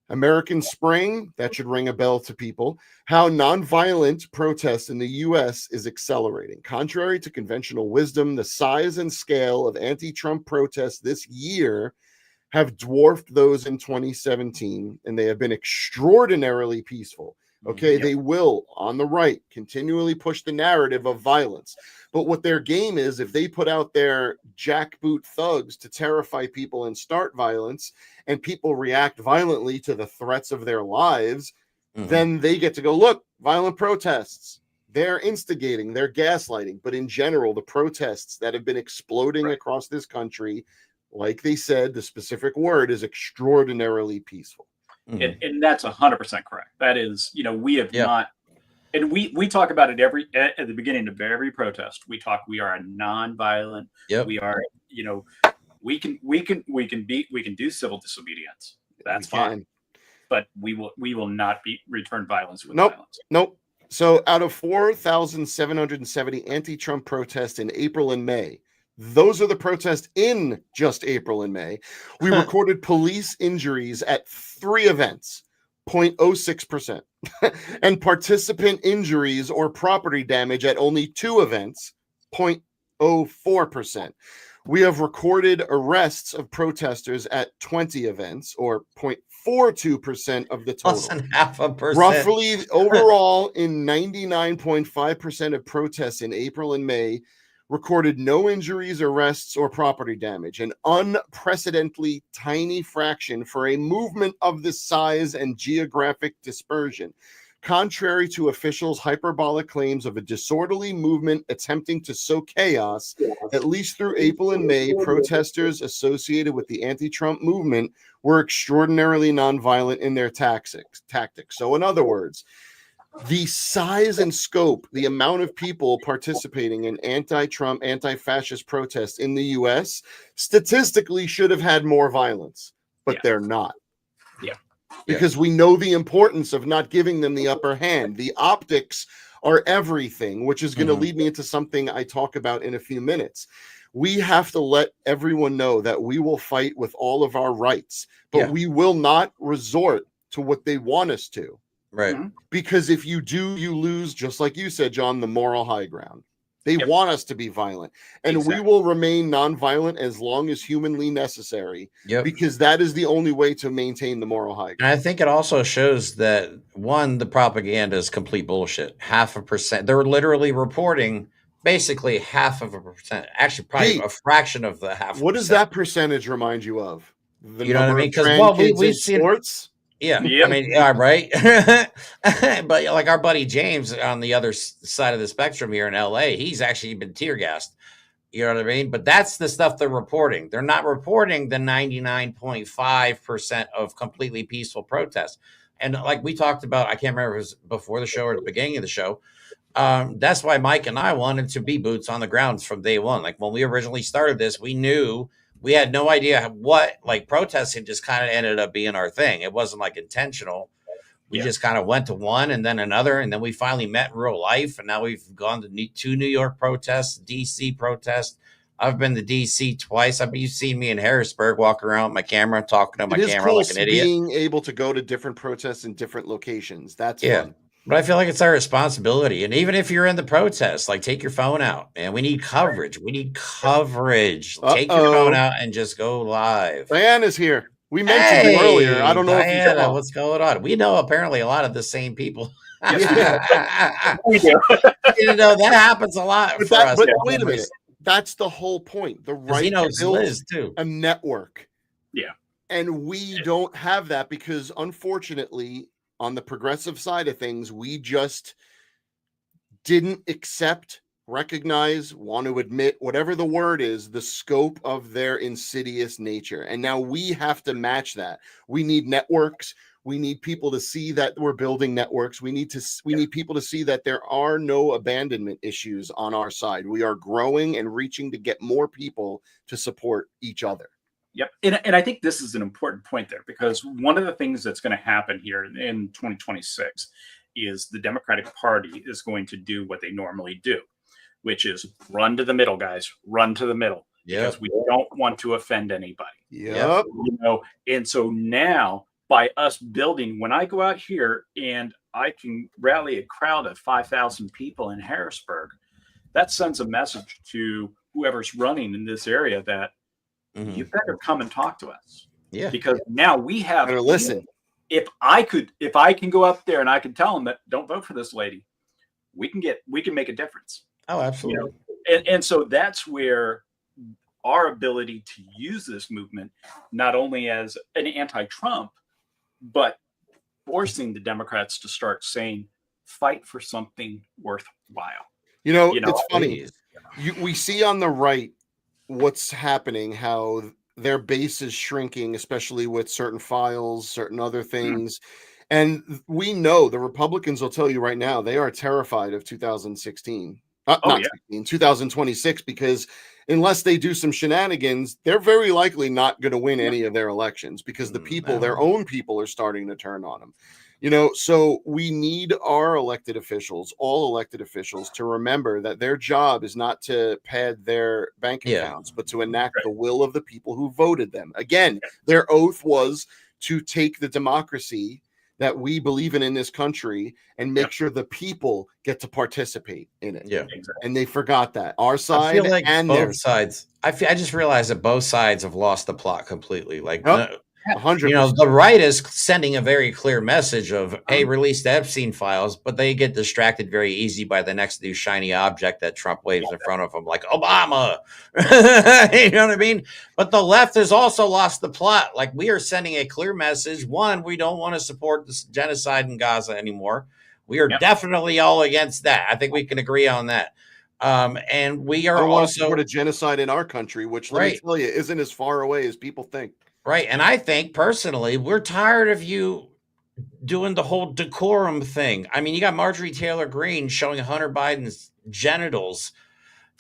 American Spring, that should ring a bell to people. How nonviolent protests in the U.S. is accelerating. Contrary to conventional wisdom, the size and scale of anti-Trump protests this year have dwarfed those in 2017, and they have been extraordinarily peaceful. Okay, they will, on the right, continually push the narrative of violence. But what their game is, if they put out their jackboot thugs to terrify people and start violence, and people react violently to the threats of their lives, then they get to go, look, violent protests. They're instigating, they're gaslighting. But in general, the protests that have been exploding across this country, like they said, the specific word is extraordinarily peaceful. And that's 100% correct. That is, we have not, and we talk about it at the beginning of every protest. We are a nonviolent. We are, we can do civil disobedience. That's fine. But we will not return violence with violence. Nope. So out of 4,770 anti-Trump protests in April and May, those are the protests in just April and May. We recorded police injuries at 3 events, 0.06%, and participant injuries or property damage at only 2 events, 0.04%. We have recorded arrests of protesters at 20 events, or 0.42% of the total. Less than 0.5%. Roughly overall, in 99.5% of protests in April and May, recorded no injuries, arrests, or property damage, an unprecedentedly tiny fraction for a movement of this size and geographic dispersion. Contrary to officials' hyperbolic claims of a disorderly movement attempting to sow chaos, at least through April and May, protesters associated with the anti-Trump movement were extraordinarily nonviolent in their tactics. So in other words, the size and scope, the amount of people participating in anti-Trump, anti-fascist protests in the U.S. statistically should have had more violence, but they're not. Yeah. Because we know the importance of not giving them the upper hand. The optics are everything, which is going to lead me into something I talk about in a few minutes. We have to let everyone know that we will fight with all of our rights, but we will not resort to what they want us to. Right. Because if you do, you lose, just like you said, John, the moral high ground. They want us to be violent, and we will remain nonviolent as long as humanly necessary, because that is the only way to maintain the moral high ground. And I think it also shows that, one, the propaganda is complete bullshit. 0.5%. They're literally reporting basically 0.5%. Actually, probably a fraction of the 0.5%. What does that percentage remind you of? You know what I mean? Because we've seen sports. Yeah, I mean, right. But like our buddy James on the other side of the spectrum here in LA, he's actually been tear gassed. You know what I mean? But that's the stuff they're reporting. They're not reporting the 99.5% of completely peaceful protests. And like we talked about, I can't remember if it was before the show or at the beginning of the show. That's why Mike and I wanted to be boots on the ground from day one. Like when we originally started this, we knew. We had no idea what, like, protesting just kind of ended up being our thing. It wasn't like intentional. We just kind of went to one and then another. And then we finally met in real life. And now we've gone to 2 New York protests, DC protests. I've been to DC twice. You've seen me in Harrisburg walking around with my camera, talking to my camera like an idiot. Being able to go to different protests in different locations. That's fun. But I feel like it's our responsibility. And even if you're in the protest, like, take your phone out, man. We need coverage. Take your phone out and just go live. Diana's here. We mentioned it earlier. I don't know Diana, if you know what's going on. We know apparently a lot of the same people. We do. You know, that happens a lot for us. But wait a minute. That's the whole point. The right to build Liz too. A network. Yeah. And we don't have that because, unfortunately, on the progressive side of things, we just didn't accept, recognize, want to admit, whatever the word is, the scope of their insidious nature. And now we have to match that. We need networks. We need people to see that we're building networks. We need people to see that there are no abandonment issues on our side. We are growing and reaching to get more people to support each other. Yep. And I think this is an important point there, because one of the things that's going to happen here in 2026 is the Democratic Party is going to do what they normally do, which is run to the middle, guys, run to the middle, because we don't want to offend anybody. Yep. You know, and so now by us building, when I go out here and I can rally a crowd of 5,000 people in Harrisburg, that sends a message to whoever's running in this area that you better come and talk to us. Yeah. Because now we have better listen. If I can go up there and I can tell them that don't vote for this lady, we can make a difference. Oh, absolutely. You know? And so that's where our ability to use this movement, not only as an anti-Trump, but forcing the Democrats to start saying, fight for something worthwhile. You know it's funny. We see on the right what's happening, how their base is shrinking, especially with certain files, certain other things. And we know the Republicans will tell you right now, they are terrified of 2016, 2026, because unless they do some shenanigans, they're very likely not going to win any of their elections, because the people, their own people, are starting to turn on them. You know, so we need our elected officials, all elected officials, to remember that their job is not to pad their bank accounts, but to enact the will of the people who voted them. Again, their oath was to take the democracy that we believe in this country and make sure the people get to participate in it. Yeah, exactly. And they forgot that. Our side, I feel like and both sides. I just realized that both sides have lost the plot completely. Like, 100%. You know, the right is sending a very clear message of, hey, release the Epstein files, but they get distracted very easy by the next new shiny object that Trump waves in front of them, like Obama. You know what I mean? But the left has also lost the plot. Like, we are sending a clear message. One, we don't want to support this genocide in Gaza anymore. We are Yep. definitely all against that. I think we can agree on that. And we I are don't want to also support a genocide in our country, which let me right, tell you isn't as far away as people think. right. And I think personally, we're tired of you doing the whole decorum thing. I mean, you got Marjorie Taylor Greene showing Hunter Biden's genitals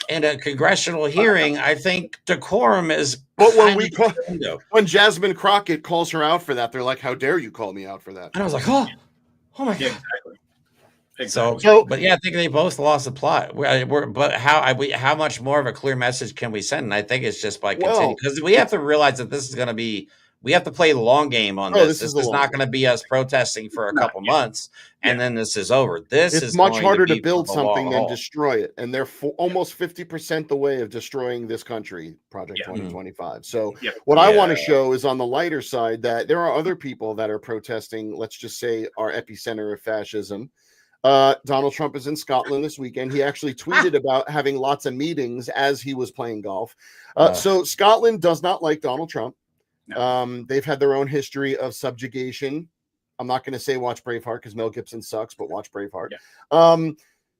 in a congressional hearing. I think decorum is But when kind we of call, the window. when Jasmine Crockett calls her out for that, they're like, "How dare you call me out for that?" And I was like, oh my Yeah, god. exactly. So But yeah, I think they both lost the plot. But how much more of a clear message can we send? And I think it's just by continuing, well, because we have to realize that this is going to be. We have to play the long game on oh, this. this This is the is long not game. going to be us protesting for a Not couple yet. months and Yeah. then this is over. This It's is much going harder to be for build the something long than haul. destroy it, and they're almost 50% the way of destroying this country, Project Yeah. 2025. So Yeah. what I want Yeah. to show is on the lighter side that there are other people that are protesting, let's just say our epicenter of fascism. Donald Trump is in Scotland this weekend. He actually tweeted about having lots of meetings as he was playing golf. So Scotland does not like Donald Trump. No. They've had their own history of subjugation. I'm not going to say watch Braveheart because Mel Gibson sucks, but watch Braveheart. Yeah.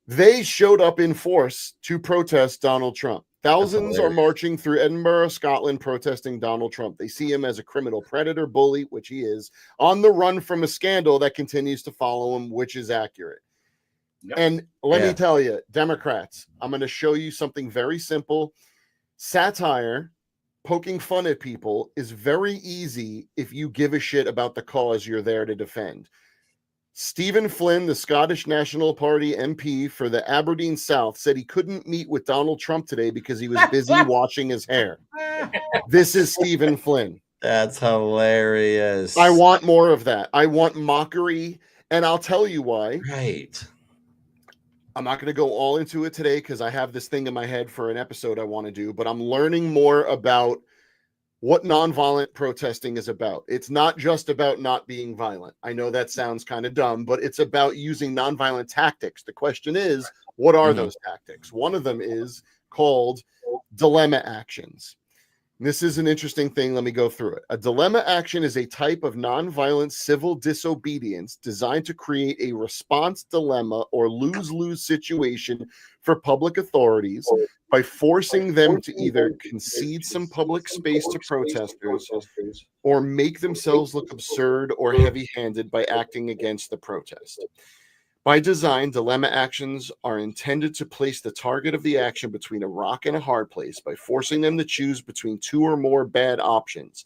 They showed up in force to protest Donald Trump. Thousands are hilarious. marching through Edinburgh, Scotland, protesting Donald Trump. They see him as a criminal predator, bully, which he is, on the run from a scandal that continues to follow him, which is accurate. Yep. And let Yeah. me tell you, Democrats, I'm going to show you something very simple. Satire, poking fun at people, is very easy if you give a shit about the cause you're there to defend. Stephen Flynn, the Scottish National Party MP for the Aberdeen South, said he couldn't meet with Donald Trump today because he was busy washing his hair. This is Stephen Flynn. That's hilarious. I want more of that. I want mockery, and I'll tell you why. Right. I'm not going to go all into it today because I have this thing in my head for an episode I want to do, but I'm learning more about what nonviolent protesting is about. It's not just about not being violent. I know that sounds kind of dumb, but it's about using nonviolent tactics. The question is, what are those tactics? One of them is called dilemma actions. This is an interesting thing. Let me go through it. A dilemma action is a type of nonviolent civil disobedience designed to create a response dilemma or lose-lose situation for public authorities by forcing them to either concede some public space to protesters or make themselves look absurd or heavy-handed by acting against the protest. By design, dilemma actions are intended to place the target of the action between a rock and a hard place by forcing them to choose between two or more bad options.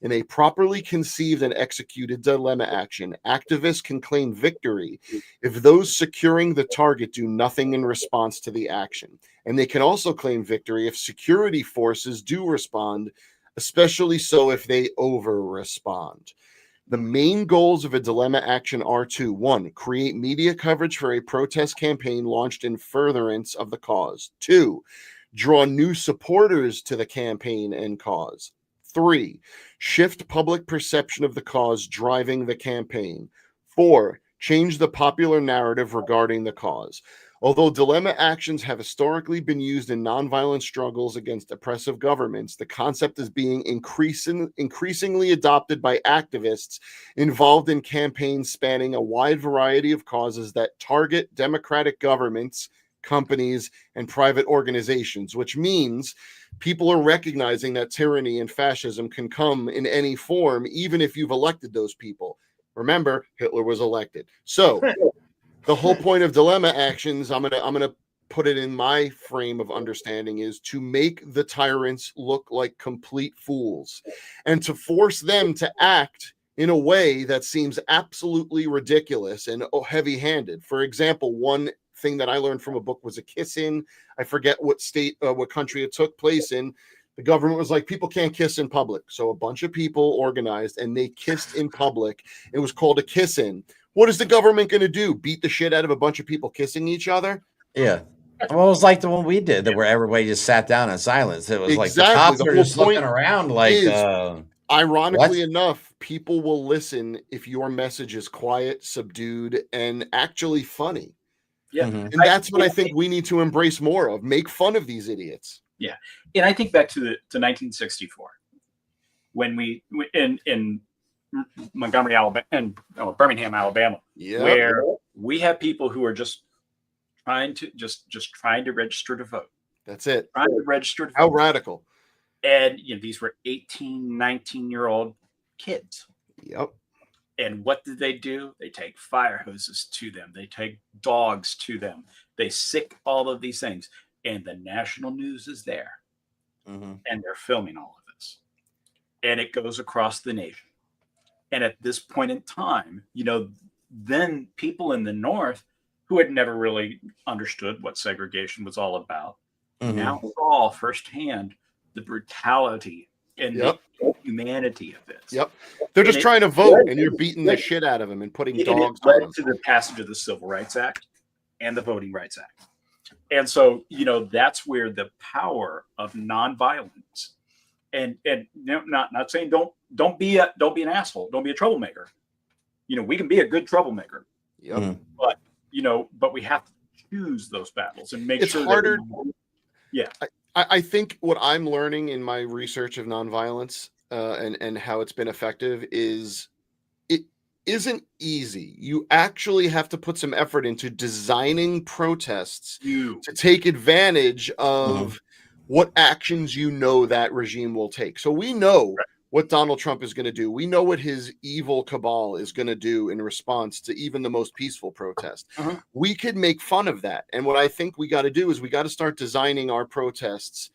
In a properly conceived and executed dilemma action, activists can claim victory if those securing the target do nothing in response to the action. And they can also claim victory if security forces do respond, especially so if they over-respond. The main goals of a dilemma action are to: 1, create media coverage for a protest campaign launched in furtherance of the cause. 2, draw new supporters to the campaign and cause. 3, shift public perception of the cause driving the campaign. 4, change the popular narrative regarding the cause. Although dilemma actions have historically been used in nonviolent struggles against oppressive governments, the concept is being increasingly adopted by activists involved in campaigns spanning a wide variety of causes that target democratic governments, companies, and private organizations, which means people are recognizing that tyranny and fascism can come in any form, even if you've elected those people. Remember, Hitler was elected. So the whole point of dilemma actions, I'm gonna put it in my frame of understanding, is to make the tyrants look like complete fools and to force them to act in a way that seems absolutely ridiculous and heavy-handed. For example, one thing that I learned from a book was a kiss-in. I forget what state, what country it took place in. The government was like, people can't kiss in public. So a bunch of people organized and they kissed in public. It was called a kiss-in. What is the government going to do? Beat the shit out of a bunch of people kissing each other? Yeah. Well, it was like the one we did, where everybody just sat down in silence. It was like the Exactly. cops The were whole just looking point around like, is, ironically what? enough, people will listen if your message is quiet, subdued, and actually funny. Yeah. Mhm. And that's what I think we need to embrace more of. Make fun of these idiots. Yeah. And I think back to 1964, when in Montgomery, Alabama, and Birmingham, Alabama, Yeah. where We have people who are just trying to trying to register to vote. That's it. Trying to register to vote. How radical. And these were 18, 19-year-old kids. Yep. And what did they do? They take fire hoses to them. They take dogs to them. They sick all of these things. And the national news is there. Mm-hmm. And they're filming all of this. And it goes across the nation. And at this point in time, then people in the North who had never really understood what segregation was all about now saw firsthand the brutality and the humanity of this. Yep. They're just trying to vote, and you're beating the shit out of them and putting dogs on them. Led to the passage of the Civil Rights Act and the Voting Rights Act. And so, that's where the power of nonviolence and not saying don't be an asshole, don't be a troublemaker. We can be a good troublemaker. Yep. But we have to choose those battles and make it's sure harder. Yeah. I think what I'm learning in my research of nonviolence and how it's been effective is it isn't easy. You actually have to put some effort into designing protests to take advantage of what actions that regime will take. So we know what Donald Trump is going to do. We know what his evil cabal is going to do in response to even the most peaceful protest. We could make fun of that. And what I think we got to do is we got to start designing our protests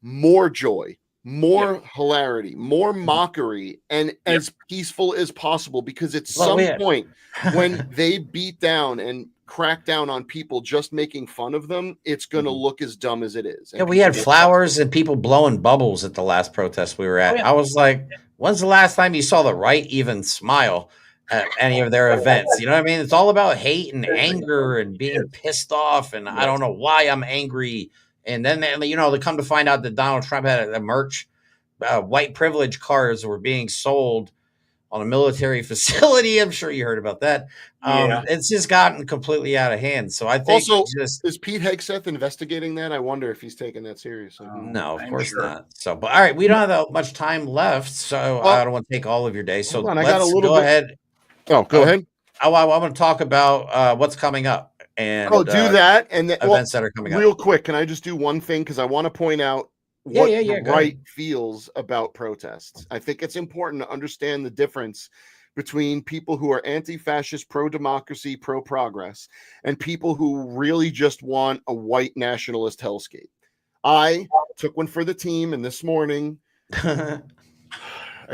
more joy, more hilarity, more mockery, and as peaceful as possible, because at some point when they beat down and crack down on people just making fun of them, it's going to look as dumb as it is. Yeah, we had flowers and people blowing bubbles at the last protest we were at. I was like, when's the last time you saw the right even smile at any of their events? You know what I mean? It's all about hate and anger and being pissed off, and I don't know why I'm angry. And then they come to find out that Donald Trump had a merch, white privilege cards were being sold on a military facility. I'm sure you heard about that. It's just gotten completely out of hand. So I think also, is Pete Hegseth investigating that? I wonder if he's taking that seriously. No, of course not. So, but all right, we don't have that much time left, so I don't want to take all of your day. So let's go ahead. Oh, go ahead. I want to talk about what's coming up and do that and events that are coming up. Real quick, can I just do one thing, because I want to point out what the right feels about protests. I think it's important to understand the difference between people who are anti-fascist, pro-democracy, pro-progress, and people who really just want a white nationalist hellscape. I took one for the team, and this morning I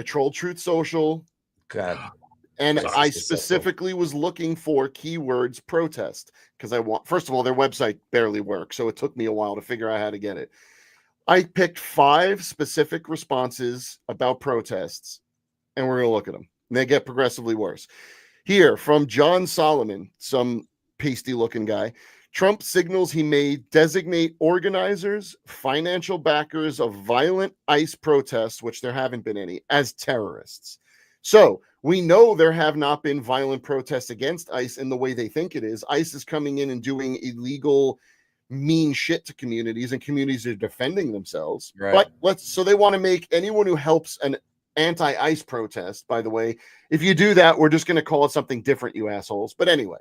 trolled Truth Social. God. And I specifically was looking for keywords protest, because first of all, their website barely works, so it took me a while to figure out how to get it. I picked 5 specific responses about protests, and we're going to look at them. And they get progressively worse. Here, from John Solomon, some pasty-looking guy, Trump signals he may designate organizers, financial backers of violent ICE protests, which there haven't been any, as terrorists. So we know there have not been violent protests against ICE in the way they think it is. ICE is coming in and doing illegal, mean shit to communities, and communities are defending themselves. But so they want to make anyone who helps an anti-ICE protest, by the way, if you do that, we're just going to call it something different, you assholes. But anyway,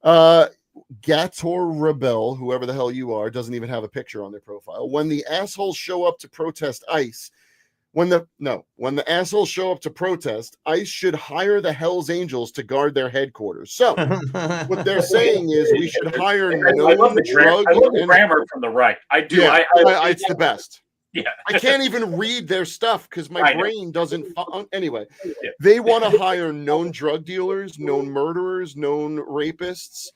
Gator Rebel, whoever the hell you are, doesn't even have a picture on their profile. When the assholes show up to protest ICE, when the assholes show up to protest, ICE should hire the Hells Angels to guard their headquarters. So what they're saying is we should hire I love the grammar from the right. I do. Yeah, it's the best. Yeah. I can't even read their stuff because my brain doesn't. Anyway, they want to hire known drug dealers, known murderers, known rapists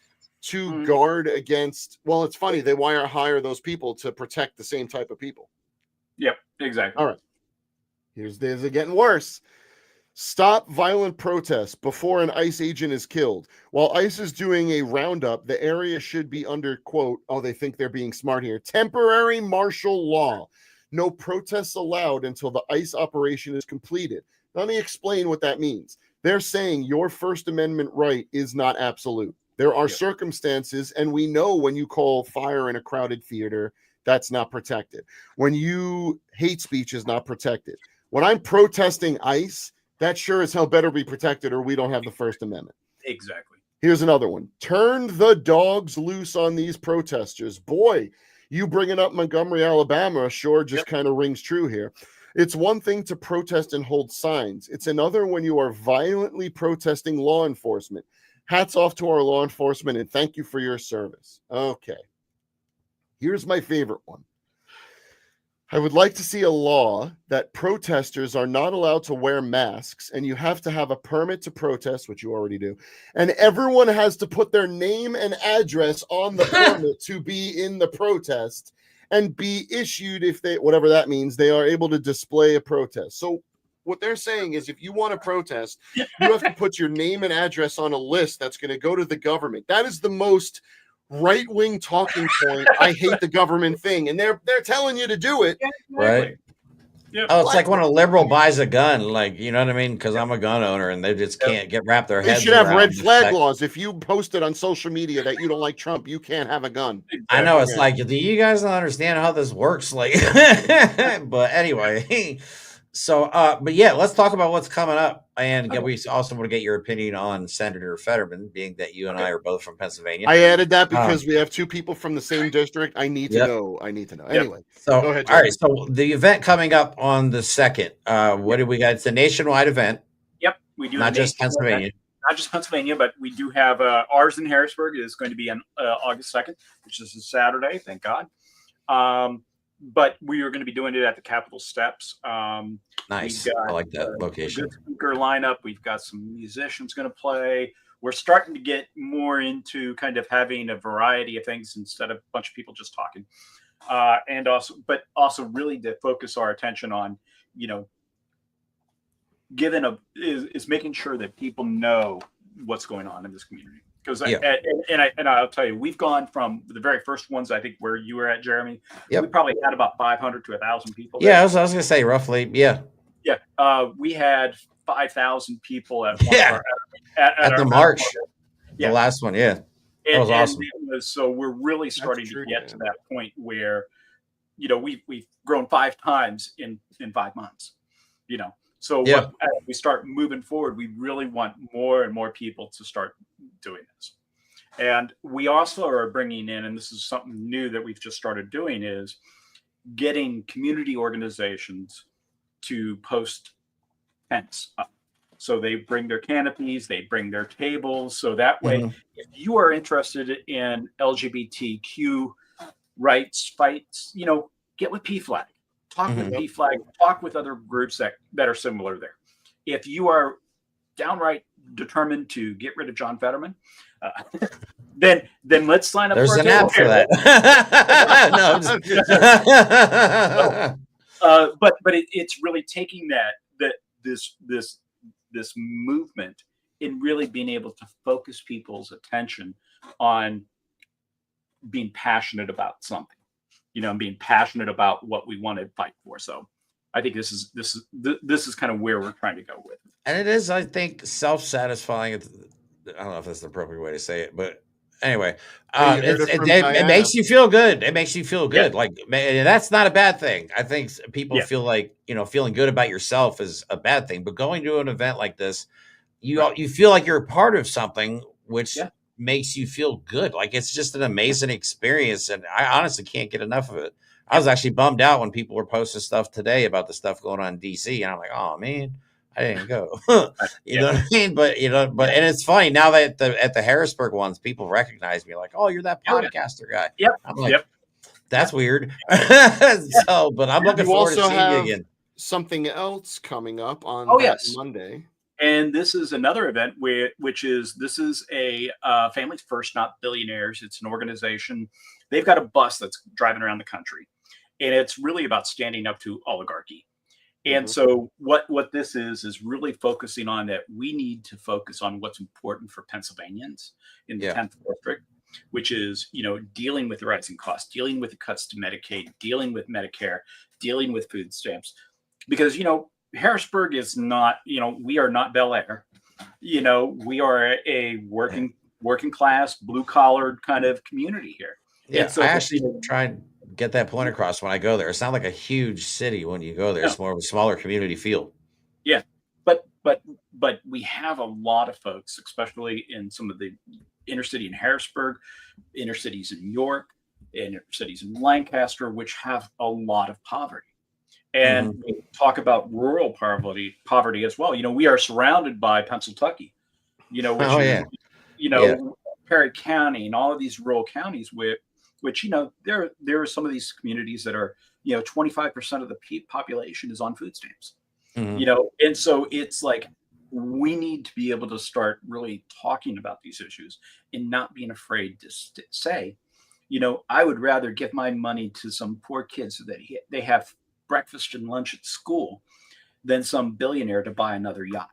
to guard against. Well, it's funny. They want to hire those people to protect the same type of people. Yep, exactly. All right. Here's it getting worse. Stop violent protests before an ICE agent is killed. While ICE is doing a roundup, the area should be under, quote, they think they're being smart here, temporary martial law. No protests allowed until the ICE operation is completed. Let me explain what that means. They're saying your First Amendment right is not absolute. There are circumstances, and we know when you call fire in a crowded theater, that's not protected. When hate speech is not protected. When I'm protesting ICE, that sure as hell better be protected, or we don't have the First Amendment. Exactly. Here's another one. Turned the dogs loose on these protesters. Boy, you bringing up Montgomery, Alabama, sure just kind of rings true here. It's one thing to protest and hold signs. It's another when you are violently protesting law enforcement. Hats off to our law enforcement and thank you for your service. Okay. Here's my favorite one. I would like to see a law that protesters are not allowed to wear masks and you have to have a permit to protest, which you already do. And everyone has to put their name and address on the permit to be in the protest and be issued, if they, whatever that means, they are able to display a protest. So what they're saying is if you want to protest, you have to put your name and address on a list that's going to go to the government. That is the most right-wing talking point. I hate the government thing, and they're telling you to do it, right? Yeah. Oh, it's like when a liberal buys a gun, like, you know what I mean? Because I'm a gun owner, and they just can't wrap their They heads. should have around red the flag fact- laws. If you posted on social media that you don't like Trump, you can't have a gun. I know it's like, do you guys not understand how this works? Like, but anyway, so, but yeah, let's talk about what's coming up. And we also want to get your opinion on Senator Fetterman, being that you and I are both from Pennsylvania. I added that because we have two people from the same district. I need to Yep. know. I need to know. Anyway, So, go ahead, all right. So the event coming up on the 2nd, what do we got? It's a nationwide event. Yep, we do. Not just Pennsylvania. Not just Pennsylvania, but we do have ours in Harrisburg is going to be on August 2nd, which is a Saturday. Thank God. But we are going to be doing it at the Capitol steps. Nice. I like that location. Good speaker lineup. We've got some musicians going to play. We're starting to get more into kind of having a variety of things instead of a bunch of people just talking. And also really to focus our attention on, you know, is making sure that people know what's going on in this community. Because I'll tell you, we've gone from the very first ones, I think, where you were at, Jeremy. Yep. We probably had about 500 to 1,000 people there. Yeah, I was going to say roughly. Yeah. Yeah. We had 5,000 people at the march. The last one. Yeah. That was awesome. So we're really starting to get to that point where, you know, we've grown 5 times in 5 months, you know. So as we start moving forward, we really want more and more people to start doing this. And we also are bringing in, and this is something new that we've just started doing, is getting community organizations to post tents up. So they bring their canopies, they bring their tables. So that way, if you are interested in LGBTQ rights fights, you know, get with PFLAG. Talk with PFLAG, talk with other groups that are similar there. If you are downright determined to get rid of John Fetterman, then let's sign up. There's for an app for that. But it's really taking this movement and really being able to focus people's attention on being passionate about something. You know, and being passionate about what we want to fight for. So I think this is kind of where we're trying to go with it. And it is, I think, self-satisfying. I don't know if that's the appropriate way to say it, but anyway, it makes you feel good. It makes you feel good. Yeah. Like, that's not a bad thing. I think people feel like, you know, feeling good about yourself is a bad thing, but going to an event like this, you feel like you're a part of something, which makes you feel good. Like, it's just an amazing experience, and I honestly can't get enough of it. I was actually bummed out when people were posting stuff today about the stuff going on in DC, and I'm like, oh man, I didn't go. You know what I mean? But and it's funny now that at the Harrisburg ones, people recognize me, like, oh, you're that podcaster guy. Yep. I'm like, that's weird. So, but I'm looking forward to seeing you again. Something else coming up on Monday. And this is another event this is a Families First, Not Billionaires. It's an organization. They've got a bus that's driving around the country, and it's really about standing up to oligarchy. And so what this is really focusing on that we need to focus on what's important for Pennsylvanians in the 10th district, which is, you know, dealing with the rising costs, dealing with the cuts to Medicaid, dealing with Medicare, dealing with food stamps, because, you know, Harrisburg is not, you know, we are not Bel Air. You know, we are a working class, blue collared kind of community here. Yeah, so I actually try and get that point across when I go there. It's not like a huge city when you go there. It's more of a smaller community feel. Yeah, but but we have a lot of folks, especially in some of the inner city in Harrisburg, inner cities in York, inner cities in Lancaster, which have a lot of poverty. And we talk about rural poverty as well. We are surrounded by Pennsylvania, which is, Perry County and all of these rural counties which there are some of these communities that are 25% of the population is on food stamps. And so it's like we need to be able to start really talking about these issues and not being afraid to say, I would rather give my money to some poor kids so that they have breakfast and lunch at school than some billionaire to buy another yacht.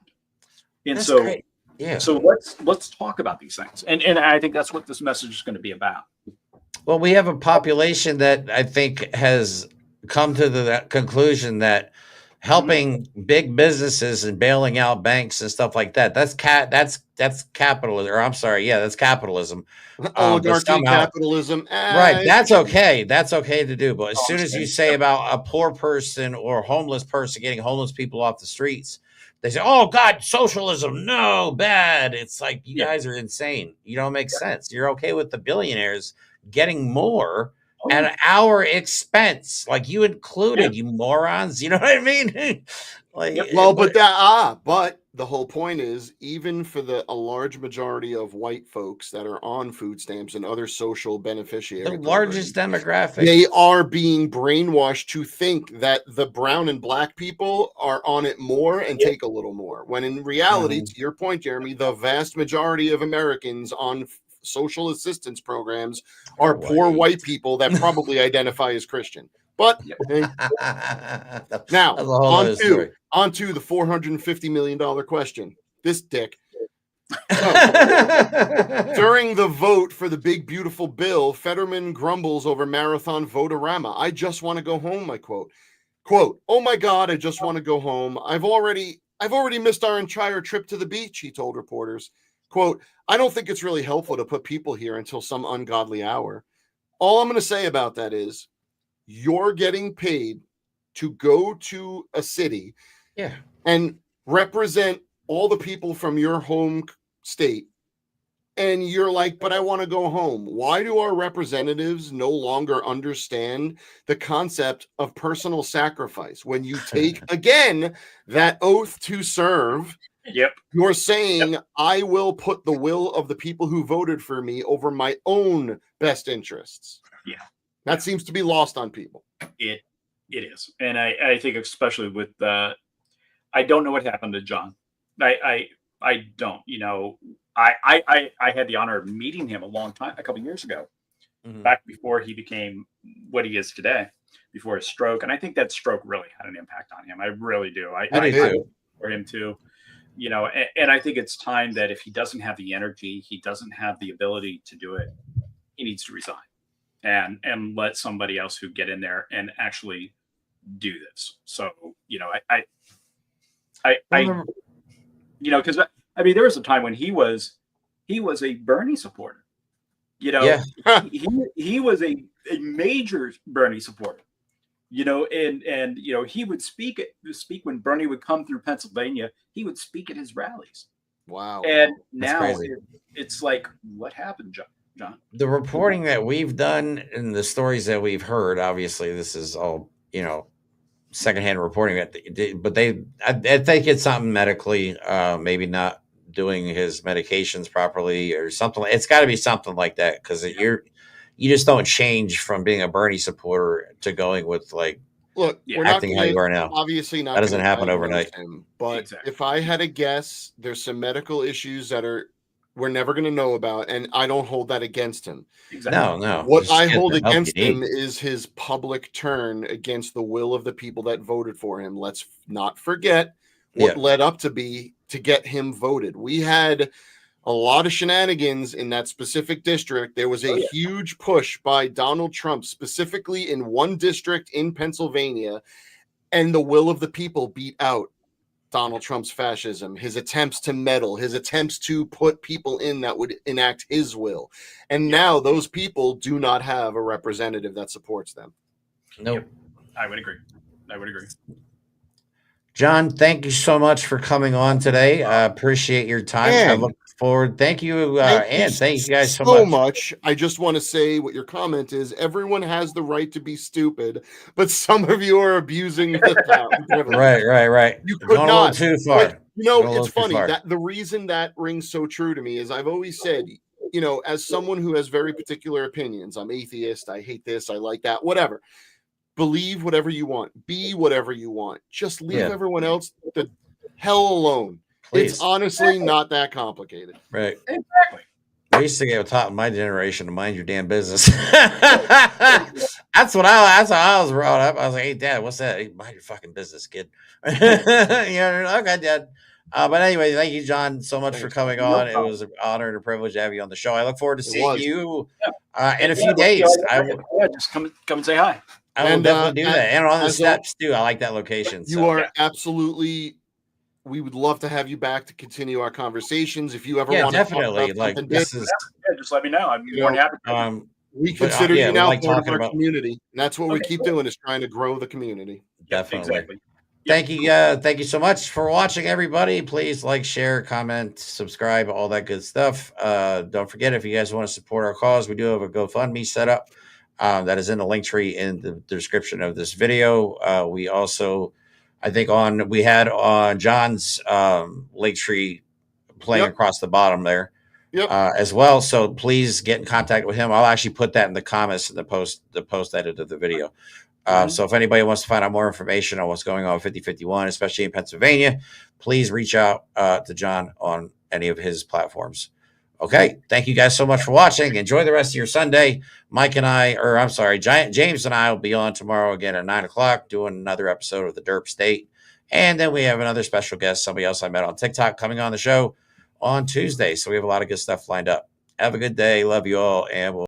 And That's so great. Yeah. So let's talk about these things. And I think that's what this message is going to be about. Well, we have a population that I think has come to the conclusion that helping big businesses and bailing out banks and stuff like that's capitalism. Or I'm sorry, that's capitalism. Oligarchy, capitalism. Right. That's okay. That's okay to do. But as soon as you say about a poor person or a homeless person getting homeless people off the streets, they say, "Oh God, socialism, no, bad." It's like you guys are insane. You don't make sense. You're okay with the billionaires getting more at our expense, like you included, you morons. You know what I mean? But the whole point is, even for a large majority of white folks that are on food stamps and other social beneficiary the largest demographic, they are being brainwashed to think that the brown and black people are on it more and take a little more, when in reality, to your point, Jeremy, the vast majority of Americans on social assistance programs are poor white people that probably identify as Christian. But now on to the $450 million question. This dick. During the vote for the big beautiful bill, Fetterman grumbles over marathon vote-a-rama. "I just want to go home," I quote. "Oh my God, I just want to go home. I've already missed our entire trip to the beach," he told reporters. Quote, "I don't think it's really helpful to put people here until some ungodly hour. All I'm going to say about that is you're getting paid to go to a city and represent all the people from your home state. And you're like, but I want to go home. Why do our representatives no longer understand the concept of personal sacrifice? When you take, again, that oath to serve, you're saying, I will put the will of the people who voted for me over my own best interests. That seems to be lost on people. It is. And I think especially with I don't know what happened to John. I don't, I had the honor of meeting him a couple of years ago, back before he became what he is today, before his stroke. And I think that stroke really had an impact on him. I really do. I do for him too, and I think it's time that if he doesn't have the energy, he doesn't have the ability to do it, he needs to resign and let somebody else who get in there and actually do this. So, because I mean, there was a time when he was a Bernie supporter. He was a major Bernie supporter. And he would speak when Bernie would come through Pennsylvania. He would speak at his rallies. Wow! And now it's like, what happened, John? The reporting that we've done and the stories that we've heard, obviously, this is all secondhand reporting. But I think it's something medically, maybe not doing his medications properly or something. It's got to be something like that, because you just don't change from being a Bernie supporter to going with look, we're acting how you are now. Obviously not. That doesn't happen overnight. But if I had a guess, there's some medical issues that we're never going to know about, and I don't hold that against him. Exactly. No. What I hold against him is his public turn against the will of the people that voted for him. Let's not forget what led up to get him voted. We had a lot of shenanigans in that specific district. There was a huge push by Donald Trump, specifically in one district in Pennsylvania, and the will of the people beat out Donald Trump's fascism, his attempts to meddle, his attempts to put people in that would enact his will. And now those people do not have a representative that supports them. Nope. I would agree. John, thank you so much for coming on today. I appreciate your time. I And look forward. Thank you, and thank you guys so so much. much. I just want to say what your comment is. Everyone has the right to be stupid, but some of you are abusing the power. Right. You It's could going a little not. too Like, far. it's funny that the reson that rings so true to me is I've always said, as someone who has very particular opinions, I'm atheist, I hate this, I like that, whatever. Believe whatever you want, be whatever you want. Just leave everyone else the hell alone. Please. It's honestly not that complicated. Right. Exactly. We used to get taught in my generation to mind your damn business. That's how I was brought up. I was like, "Hey, Dad, what's that? Hey, mind your fucking business, kid." Okay, Dad. But anyway, thank you, John, so much for coming on. It was an honor and a privilege to have you on the show. I look forward to seeing you in a few days. Just come and say hi. I will definitely do that, and on the steps too. I like that location. You are absolutely. We would love to have you back to continue our conversations. If you ever want definitely to talk about this is just let me know. I'm more than happy. We consider you now part of our community, and that's what we keep doing is trying to grow the community. Definitely. Exactly. Thank you so much for watching, everybody. Please like, share, comment, subscribe, all that good stuff. Don't forget, if you guys want to support our cause, we do have a GoFundMe set up that is in the link tree in the description of this video. We also, I think we had on John's link tree playing across the bottom there as well. So please get in contact with him. I'll actually put that in the comments in the post edit of the video. So if anybody wants to find out more information on what's going on with 5051, especially in Pennsylvania, please reach out to John on any of his platforms. Okay. Thank you guys so much for watching. Enjoy the rest of your Sunday. James and I will be on tomorrow again at 9:00 doing another episode of the Derp State. And then we have another special guest, somebody else I met on TikTok, coming on the show on Tuesday. So we have a lot of good stuff lined up. Have a good day. Love you all. And we'll